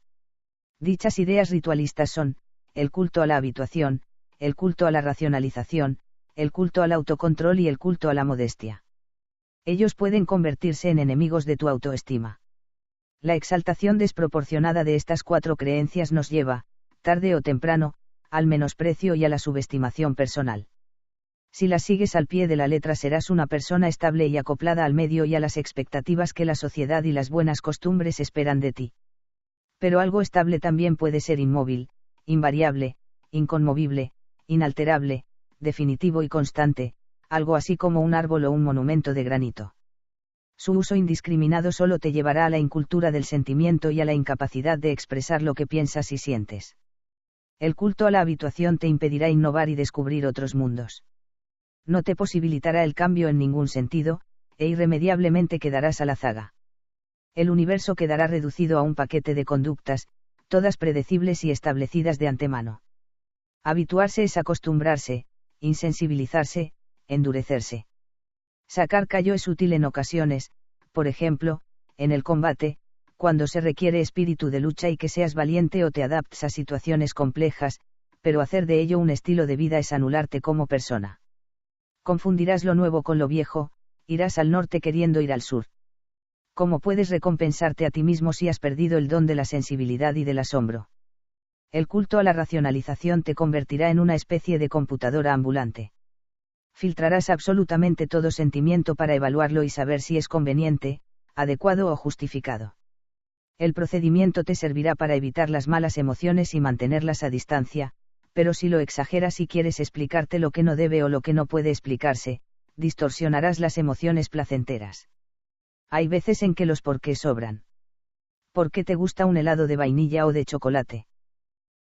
Dichas ideas ritualistas son: el culto a la habituación, el culto a la racionalización, el culto al autocontrol y el culto a la modestia. Ellos pueden convertirse en enemigos de tu autoestima. La exaltación desproporcionada de estas 4 creencias nos lleva, tarde o temprano, al menosprecio y a la subestimación personal. Si las sigues al pie de la letra serás una persona estable y acoplada al medio y a las expectativas que la sociedad y las buenas costumbres esperan de ti. Pero algo estable también puede ser inmóvil, invariable, inconmovible, inalterable, definitivo y constante, algo así como un árbol o un monumento de granito. Su uso indiscriminado solo te llevará a la incultura del sentimiento y a la incapacidad de expresar lo que piensas y sientes. El culto a la habituación te impedirá innovar y descubrir otros mundos. No te posibilitará el cambio en ningún sentido, e irremediablemente quedarás a la zaga. El universo quedará reducido a un paquete de conductas, todas predecibles y establecidas de antemano. Habituarse es acostumbrarse, insensibilizarse, endurecerse. Sacar callo es útil en ocasiones, por ejemplo, en el combate, cuando se requiere espíritu de lucha y que seas valiente o te adaptes a situaciones complejas, pero hacer de ello un estilo de vida es anularte como persona. Confundirás lo nuevo con lo viejo, irás al norte queriendo ir al sur. ¿Cómo puedes recompensarte a ti mismo si has perdido el don de la sensibilidad y del asombro? El culto a la racionalización te convertirá en una especie de computadora ambulante. Filtrarás absolutamente todo sentimiento para evaluarlo y saber si es conveniente, adecuado o justificado. El procedimiento te servirá para evitar las malas emociones y mantenerlas a distancia, pero si lo exageras y quieres explicarte lo que no debe o lo que no puede explicarse, distorsionarás las emociones placenteras. Hay veces en que los porqués sobran. ¿Por qué te gusta un helado de vainilla o de chocolate?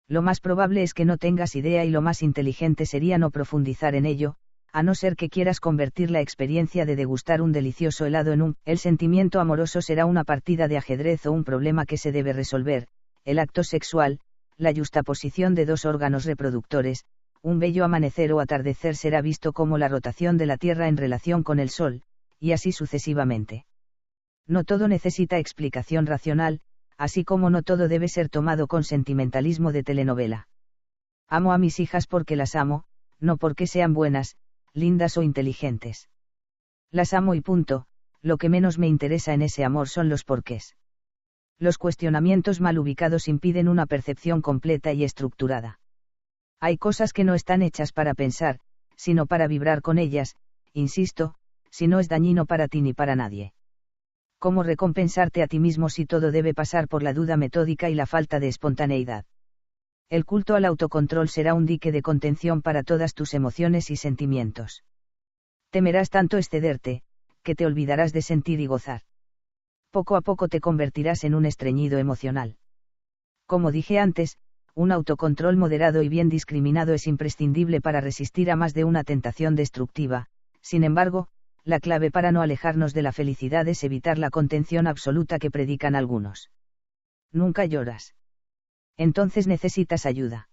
Lo más probable es que no tengas idea y lo más inteligente sería no profundizar en ello, a no ser que quieras convertir la experiencia de degustar un delicioso helado en el sentimiento amoroso será una partida de ajedrez o un problema que se debe resolver, el acto sexual, la yuxtaposición de dos órganos reproductores, un bello amanecer o atardecer será visto como la rotación de la Tierra en relación con el Sol, y así sucesivamente. No todo necesita explicación racional, así como no todo debe ser tomado con sentimentalismo de telenovela. Amo a mis hijas porque las amo, no porque sean buenas, lindas o inteligentes. Las amo y punto, lo que menos me interesa en ese amor son los porqués. Los cuestionamientos mal ubicados impiden una percepción completa y estructurada. Hay cosas que no están hechas para pensar, sino para vibrar con ellas, insisto, si no es dañino para ti ni para nadie. ¿Cómo recompensarte a ti mismo si todo debe pasar por la duda metódica y la falta de espontaneidad? El culto al autocontrol será un dique de contención para todas tus emociones y sentimientos. Temerás tanto excederte, que te olvidarás de sentir y gozar. Poco a poco te convertirás en un estreñido emocional. Como dije antes, un autocontrol moderado y bien discriminado es imprescindible para resistir a más de una tentación destructiva. Sin embargo, la clave para no alejarnos de la felicidad es evitar la contención absoluta que predican algunos. Nunca lloras. Entonces necesitas ayuda.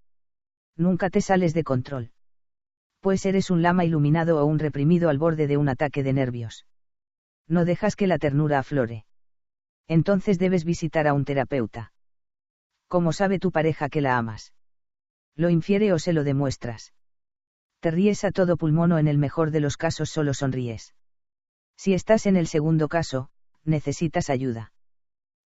Nunca te sales de control. Pues eres un lama iluminado o un reprimido al borde de un ataque de nervios. No dejas que la ternura aflore. Entonces debes visitar a un terapeuta. ¿Cómo sabe tu pareja que la amas? ¿Lo infiere o se lo demuestras? Te ríes a todo pulmón o en el mejor de los casos solo sonríes. Si estás en el segundo caso, necesitas ayuda.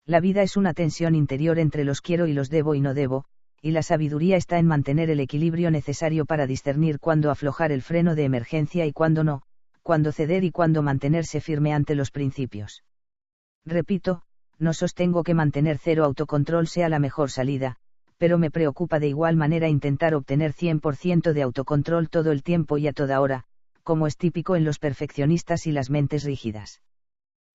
La vida es una tensión interior entre los quiero y los debo y no debo, y la sabiduría está en mantener el equilibrio necesario para discernir cuándo aflojar el freno de emergencia y cuándo no, cuándo ceder y cuándo mantenerse firme ante los principios. Repito, no sostengo que mantener cero autocontrol sea la mejor salida, pero me preocupa de igual manera intentar obtener 100% de autocontrol todo el tiempo y a toda hora, como es típico en los perfeccionistas y las mentes rígidas.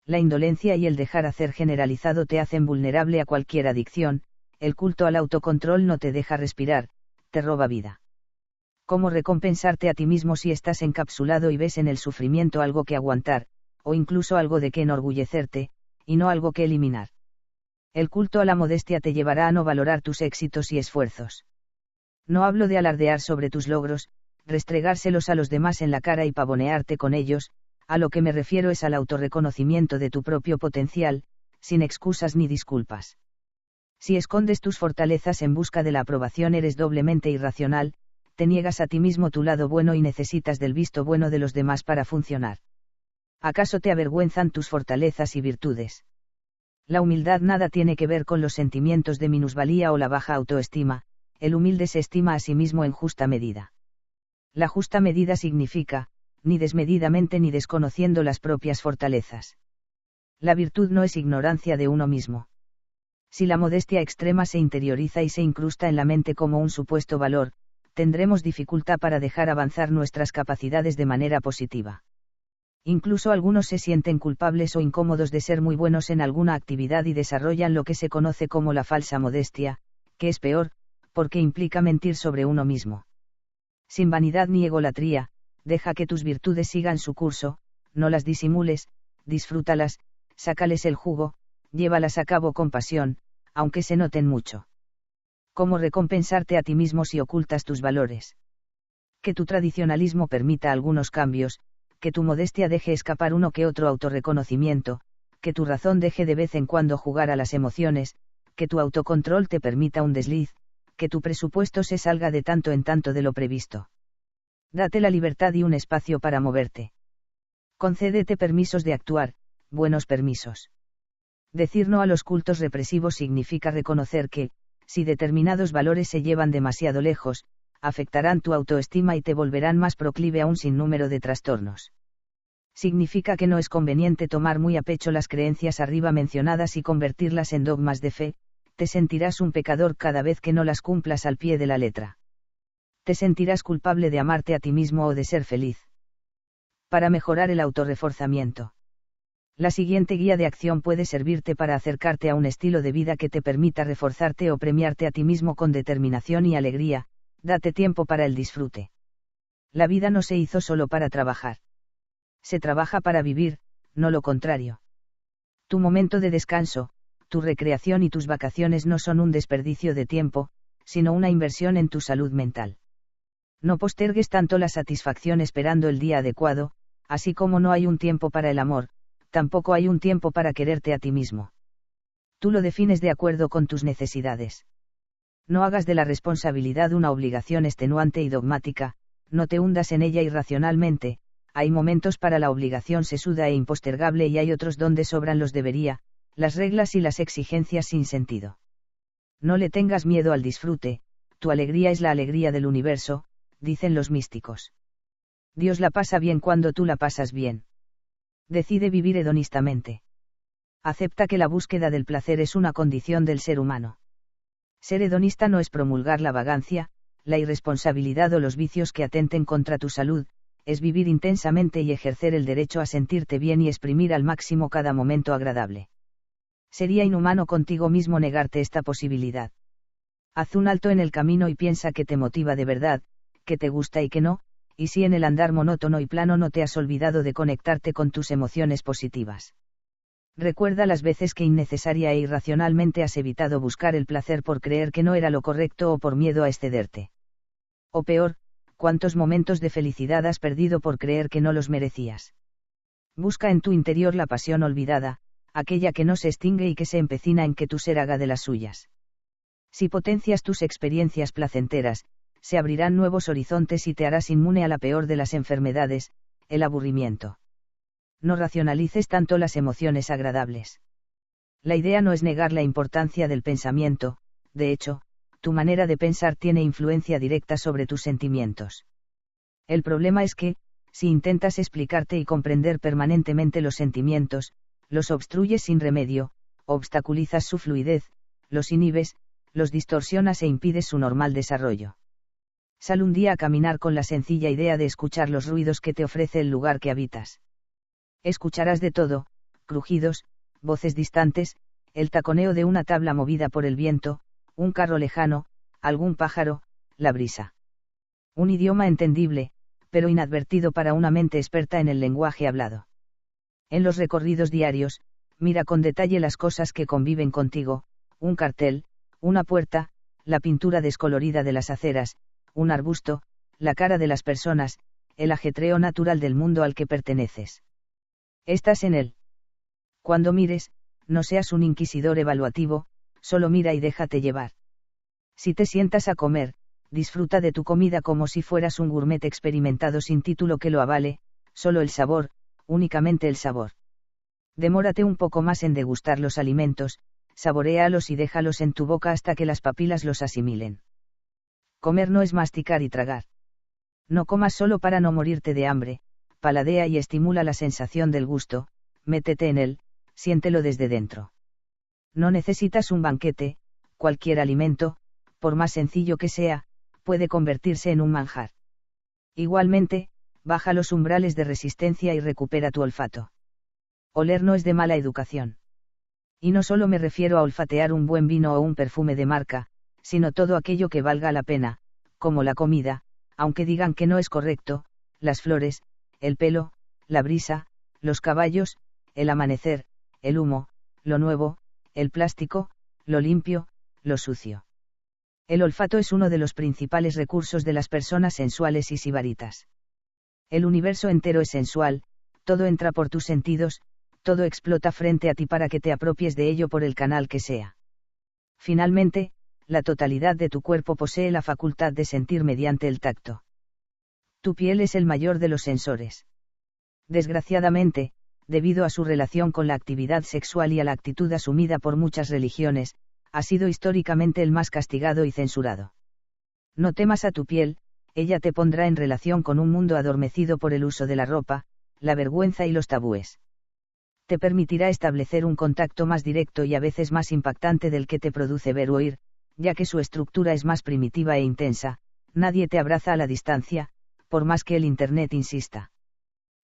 La indolencia y el dejar hacer generalizado te hacen vulnerable a cualquier adicción, el culto al autocontrol no te deja respirar, te roba vida. ¿Cómo recompensarte a ti mismo si estás encapsulado y ves en el sufrimiento algo que aguantar, o incluso algo de que enorgullecerte, y no algo que eliminar? El culto a la modestia te llevará a no valorar tus éxitos y esfuerzos. No hablo de alardear sobre tus logros, restregárselos a los demás en la cara y pavonearte con ellos, a lo que me refiero es al autorreconocimiento de tu propio potencial, sin excusas ni disculpas. Si escondes tus fortalezas en busca de la aprobación eres doblemente irracional, te niegas a ti mismo tu lado bueno y necesitas del visto bueno de los demás para funcionar. ¿Acaso te avergüenzan tus fortalezas y virtudes? La humildad nada tiene que ver con los sentimientos de minusvalía o la baja autoestima, el humilde se estima a sí mismo en justa medida. La justa medida significa, ni desmedidamente ni desconociendo las propias fortalezas. La virtud no es ignorancia de uno mismo. Si la modestia extrema se interioriza y se incrusta en la mente como un supuesto valor, tendremos dificultad para dejar avanzar nuestras capacidades de manera positiva. Incluso algunos se sienten culpables o incómodos de ser muy buenos en alguna actividad y desarrollan lo que se conoce como la falsa modestia, que es peor, porque implica mentir sobre uno mismo. Sin vanidad ni egolatría, Deja que tus virtudes sigan su curso, no las disimules, disfrútalas, sácales el jugo, llévalas a cabo con pasión, aunque se noten mucho. ¿Cómo recompensarte a ti mismo si ocultas tus valores? Que tu tradicionalismo permita algunos cambios, que tu modestia deje escapar uno que otro autorreconocimiento, que tu razón deje de vez en cuando jugar a las emociones, que tu autocontrol te permita un desliz, que tu presupuesto se salga de tanto en tanto de lo previsto. Date la libertad y un espacio para moverte. Concédete permisos de actuar, buenos permisos. Decir no a los cultos represivos significa reconocer que, si determinados valores se llevan demasiado lejos, afectarán tu autoestima y te volverán más proclive a un sinnúmero de trastornos. Significa que no es conveniente tomar muy a pecho las creencias arriba mencionadas y convertirlas en dogmas de fe, te sentirás un pecador cada vez que no las cumplas al pie de la letra. Te sentirás culpable de amarte a ti mismo o de ser feliz. Para mejorar el autorreforzamiento. La siguiente guía de acción puede servirte para acercarte a un estilo de vida que te permita reforzarte o premiarte a ti mismo con determinación y alegría. Date tiempo para el disfrute. La vida no se hizo solo para trabajar. Se trabaja para vivir, no lo contrario. Tu momento de descanso, tu recreación y tus vacaciones no son un desperdicio de tiempo, sino una inversión en tu salud mental. No postergues tanto la satisfacción esperando el día adecuado, así como no hay un tiempo para el amor, tampoco hay un tiempo para quererte a ti mismo. Tú lo defines de acuerdo con tus necesidades. No hagas de la responsabilidad una obligación extenuante y dogmática, no te hundas en ella irracionalmente. Hay momentos para la obligación sesuda e impostergable y hay otros donde sobran los debería, las reglas y las exigencias sin sentido. No le tengas miedo al disfrute, tu alegría es la alegría del universo, dicen los místicos. Dios la pasa bien cuando tú la pasas bien. Decide vivir hedonistamente. Acepta que la búsqueda del placer es una condición del ser humano. Ser hedonista no es promulgar la vagancia, la irresponsabilidad o los vicios que atenten contra tu salud, es vivir intensamente y ejercer el derecho a sentirte bien y exprimir al máximo cada momento agradable. Sería inhumano contigo mismo negarte esta posibilidad. Haz un alto en el camino y piensa qué te motiva de verdad, qué te gusta y qué no, y si en el andar monótono y plano no te has olvidado de conectarte con tus emociones positivas. Recuerda las veces que innecesaria e irracionalmente has evitado buscar el placer por creer que no era lo correcto o por miedo a excederte. O peor, cuántos momentos de felicidad has perdido por creer que no los merecías. Busca en tu interior la pasión olvidada, aquella que no se extingue y que se empecina en que tu ser haga de las suyas. Si potencias tus experiencias placenteras, se abrirán nuevos horizontes y te harás inmune a la peor de las enfermedades, el aburrimiento. No racionalices tanto las emociones agradables. La idea no es negar la importancia del pensamiento, de hecho, tu manera de pensar tiene influencia directa sobre tus sentimientos. El problema es que, si intentas explicarte y comprender permanentemente los sentimientos, los obstruyes sin remedio, obstaculizas su fluidez, los inhibes, los distorsionas e impides su normal desarrollo. Sal un día a caminar con la sencilla idea de escuchar los ruidos que te ofrece el lugar que habitas. Escucharás de todo, crujidos, voces distantes, el taconeo de una tabla movida por el viento, un carro lejano, algún pájaro, la brisa. Un idioma entendible, pero inadvertido para una mente experta en el lenguaje hablado. En los recorridos diarios, mira con detalle las cosas que conviven contigo, un cartel, una puerta, la pintura descolorida de las aceras, un arbusto, la cara de las personas, el ajetreo natural del mundo al que perteneces. Estás en él. Cuando mires, no seas un inquisidor evaluativo, solo mira y déjate llevar. Si te sientas a comer, disfruta de tu comida como si fueras un gourmet experimentado sin título que lo avale, solo el sabor, únicamente el sabor. Demórate un poco más en degustar los alimentos, saboréalos y déjalos en tu boca hasta que las papilas los asimilen. Comer no es masticar y tragar. No comas solo para no morirte de hambre, paladea y estimula la sensación del gusto, métete en él, siéntelo desde dentro. No necesitas un banquete, cualquier alimento, por más sencillo que sea, puede convertirse en un manjar. Igualmente, baja los umbrales de resistencia y recupera tu olfato. Oler no es de mala educación. Y no solo me refiero a olfatear un buen vino o un perfume de marca, sino todo aquello que valga la pena, como la comida, aunque digan que no es correcto, las flores, el pelo, la brisa, los caballos, el amanecer, el humo, lo nuevo, el plástico, lo limpio, lo sucio. El olfato es uno de los principales recursos de las personas sensuales y sibaritas. El universo entero es sensual, todo entra por tus sentidos, todo explota frente a ti para que te apropies de ello por el canal que sea. Finalmente, la totalidad de tu cuerpo posee la facultad de sentir mediante el tacto. Tu piel es el mayor de los sensores. Desgraciadamente, debido a su relación con la actividad sexual y a la actitud asumida por muchas religiones, ha sido históricamente el más castigado y censurado. No temas a tu piel, ella te pondrá en relación con un mundo adormecido por el uso de la ropa, la vergüenza y los tabúes. Te permitirá establecer un contacto más directo y a veces más impactante del que te produce ver o oír, ya que su estructura es más primitiva e intensa, nadie te abraza a la distancia, por más que el Internet insista.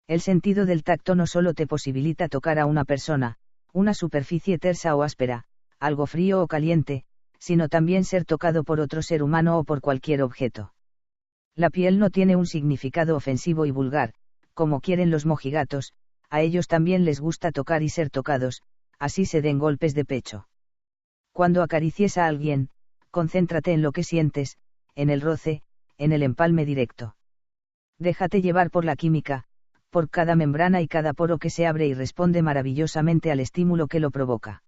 El sentido del tacto no solo te posibilita tocar a una persona, una superficie tersa o áspera, algo frío o caliente, sino también ser tocado por otro ser humano o por cualquier objeto. La piel no tiene un significado ofensivo y vulgar, como quieren los mojigatos, a ellos también les gusta tocar y ser tocados, así se den golpes de pecho. Cuando acaricies a alguien, concéntrate en lo que sientes, en el roce, en el empalme directo. Déjate llevar por la química, por cada membrana y cada poro que se abre y responde maravillosamente al estímulo que lo provoca.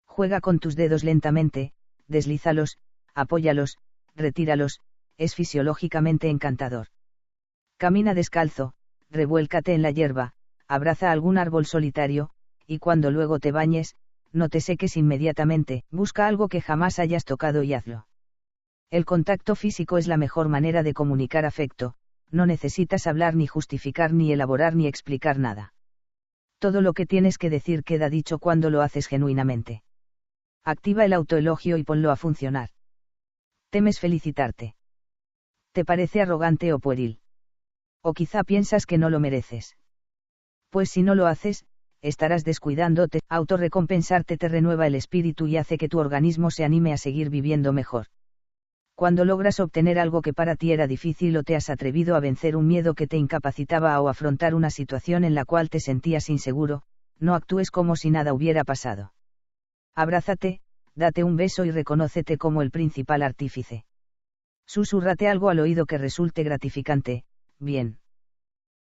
Juega con tus dedos lentamente, deslízalos, apóyalos, retíralos, es fisiológicamente encantador. Camina descalzo, revuélcate en la hierba, abraza algún árbol solitario, y cuando luego te bañes, no te seques inmediatamente, busca algo que jamás hayas tocado y hazlo. El contacto físico es la mejor manera de comunicar afecto, no necesitas hablar ni justificar ni elaborar ni explicar nada. Todo lo que tienes que decir queda dicho cuando lo haces genuinamente. Activa el autoelogio y ponlo a funcionar. ¿Temes felicitarte? ¿Te parece arrogante o pueril? ¿O quizá piensas que no lo mereces? Pues si no lo haces, estarás descuidándote. Autorrecompensarte te renueva el espíritu y hace que tu organismo se anime a seguir viviendo mejor. Cuando logras obtener algo que para ti era difícil o te has atrevido a vencer un miedo que te incapacitaba o afrontar una situación en la cual te sentías inseguro, no actúes como si nada hubiera pasado. Abrázate, date un beso y reconócete como el principal artífice. Susúrrate algo al oído que resulte gratificante, bien.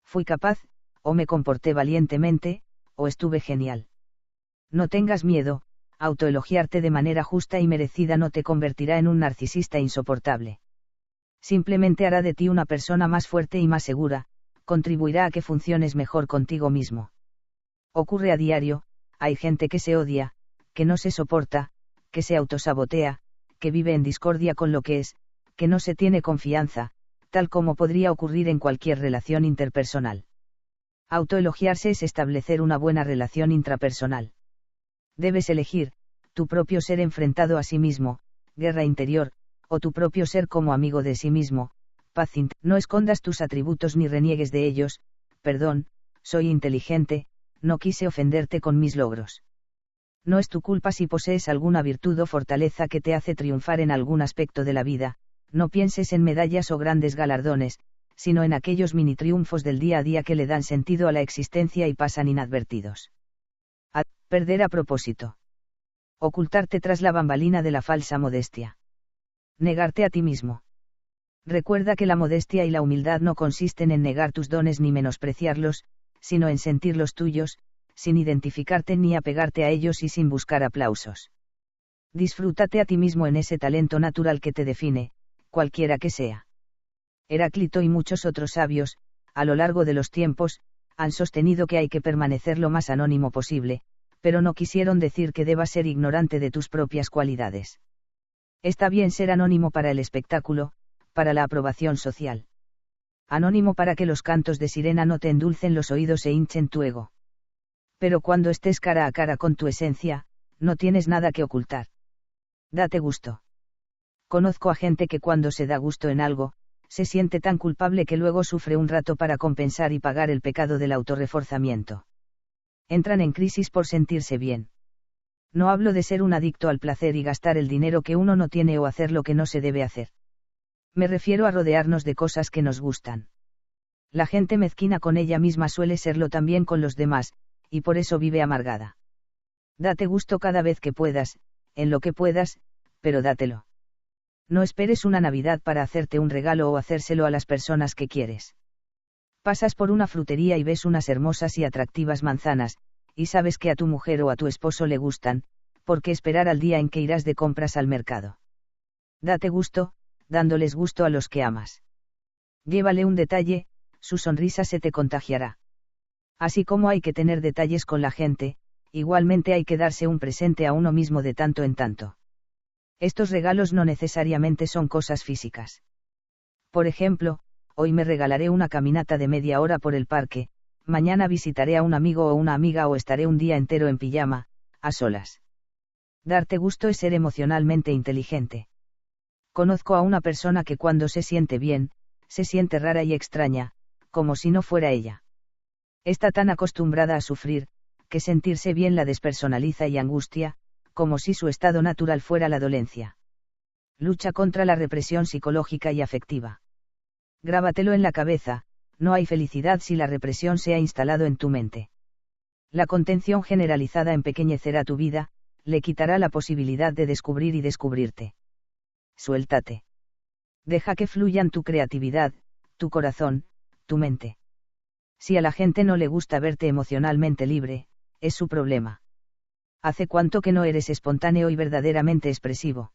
Fui capaz, o me comporté valientemente, o estuve genial. No tengas miedo, autoelogiarte de manera justa y merecida no te convertirá en un narcisista insoportable. Simplemente hará de ti una persona más fuerte y más segura, contribuirá a que funciones mejor contigo mismo. Ocurre a diario, hay gente que se odia, que no se soporta, que se autosabotea, que vive en discordia con lo que es, que no se tiene confianza, tal como podría ocurrir en cualquier relación interpersonal. Autoelogiarse es establecer una buena relación intrapersonal. Debes elegir, tu propio ser enfrentado a sí mismo, guerra interior, o tu propio ser como amigo de sí mismo, paz interior. No escondas tus atributos ni reniegues de ellos, perdón, soy inteligente, no quise ofenderte con mis logros. No es tu culpa si posees alguna virtud o fortaleza que te hace triunfar en algún aspecto de la vida, no pienses en medallas o grandes galardones, sino en aquellos mini triunfos del día a día que le dan sentido a la existencia y pasan inadvertidos. Perder a propósito. Ocultarte tras la bambalina de la falsa modestia. Negarte a ti mismo. Recuerda que la modestia y la humildad no consisten en negar tus dones ni menospreciarlos, sino en sentirlos tuyos, sin identificarte ni apegarte a ellos y sin buscar aplausos. Disfrútate a ti mismo en ese talento natural que te define, cualquiera que sea. Heráclito y muchos otros sabios, a lo largo de los tiempos, han sostenido que hay que permanecer lo más anónimo posible, pero no quisieron decir que debas ser ignorante de tus propias cualidades. Está bien ser anónimo para el espectáculo, para la aprobación social. Anónimo para que los cantos de sirena no te endulcen los oídos e hinchen tu ego. Pero cuando estés cara a cara con tu esencia, no tienes nada que ocultar. Date gusto. Conozco a gente que cuando se da gusto en algo, se siente tan culpable que luego sufre un rato para compensar y pagar el pecado del autorreforzamiento. Entran en crisis por sentirse bien. No hablo de ser un adicto al placer y gastar el dinero que uno no tiene o hacer lo que no se debe hacer. Me refiero a rodearnos de cosas que nos gustan. La gente mezquina con ella misma suele serlo también con los demás, y por eso vive amargada. Date gusto cada vez que puedas, en lo que puedas, pero dátelo. No esperes una Navidad para hacerte un regalo o hacérselo a las personas que quieres. Pasas por una frutería y ves unas hermosas y atractivas manzanas, y sabes que a tu mujer o a tu esposo le gustan, ¿por qué esperar al día en que irás de compras al mercado? Date gusto, dándoles gusto a los que amas. Llévale un detalle, su sonrisa se te contagiará. Así como hay que tener detalles con la gente, igualmente hay que darse un presente a uno mismo de tanto en tanto. Estos regalos no necesariamente son cosas físicas. Por ejemplo, hoy me regalaré una caminata de media hora por el parque, mañana visitaré a un amigo o una amiga o estaré un día entero en pijama, a solas. Darte gusto es ser emocionalmente inteligente. Conozco a una persona que cuando se siente bien, se siente rara y extraña, como si no fuera ella. Está tan acostumbrada a sufrir, que sentirse bien la despersonaliza y angustia, como si su estado natural fuera la dolencia. Lucha contra la represión psicológica y afectiva. Grábatelo en la cabeza, no hay felicidad si la represión se ha instalado en tu mente. La contención generalizada empequeñecerá tu vida, le quitará la posibilidad de descubrir y descubrirte. Suéltate. Deja que fluyan tu creatividad, tu corazón, tu mente. Si a la gente no le gusta verte emocionalmente libre, es su problema. ¿Hace cuánto que no eres espontáneo y verdaderamente expresivo?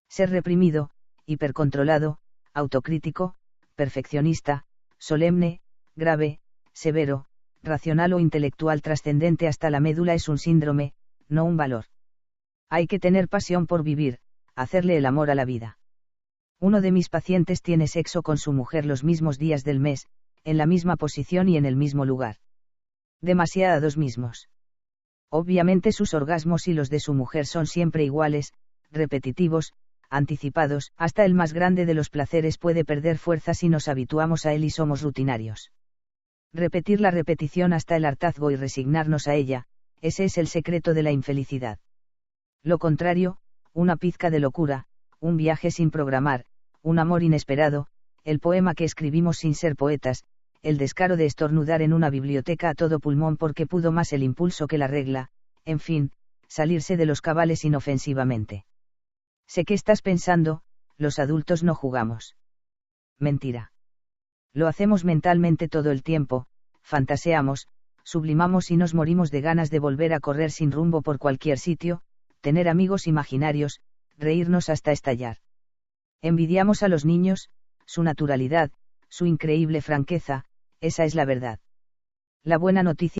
Ser reprimido, hipercontrolado, autocrítico, perfeccionista, solemne, grave, severo, racional o intelectual trascendente hasta la médula es un síndrome, no un valor. Hay que tener pasión por vivir, hacerle el amor a la vida. Uno de mis pacientes tiene sexo con su mujer los mismos días del mes, en la misma posición y en el mismo lugar. Demasiados mismos. Obviamente sus orgasmos y los de su mujer son siempre iguales, repetitivos, anticipados, hasta el más grande de los placeres puede perder fuerza si nos habituamos a él y somos rutinarios. Repetir la repetición hasta el hartazgo y resignarnos a ella, ese es el secreto de la infelicidad. Lo contrario, una pizca de locura, un viaje sin programar, un amor inesperado, el poema que escribimos sin ser poetas, el descaro de estornudar en una biblioteca a todo pulmón porque pudo más el impulso que la regla, en fin, salirse de los cabales inofensivamente. Sé que estás pensando, los adultos no jugamos. Mentira. Lo hacemos mentalmente todo el tiempo, fantaseamos, sublimamos y nos morimos de ganas de volver a correr sin rumbo por cualquier sitio, tener amigos imaginarios, reírnos hasta estallar. Envidiamos a los niños, su naturalidad, su increíble franqueza, esa es la verdad. La buena noticia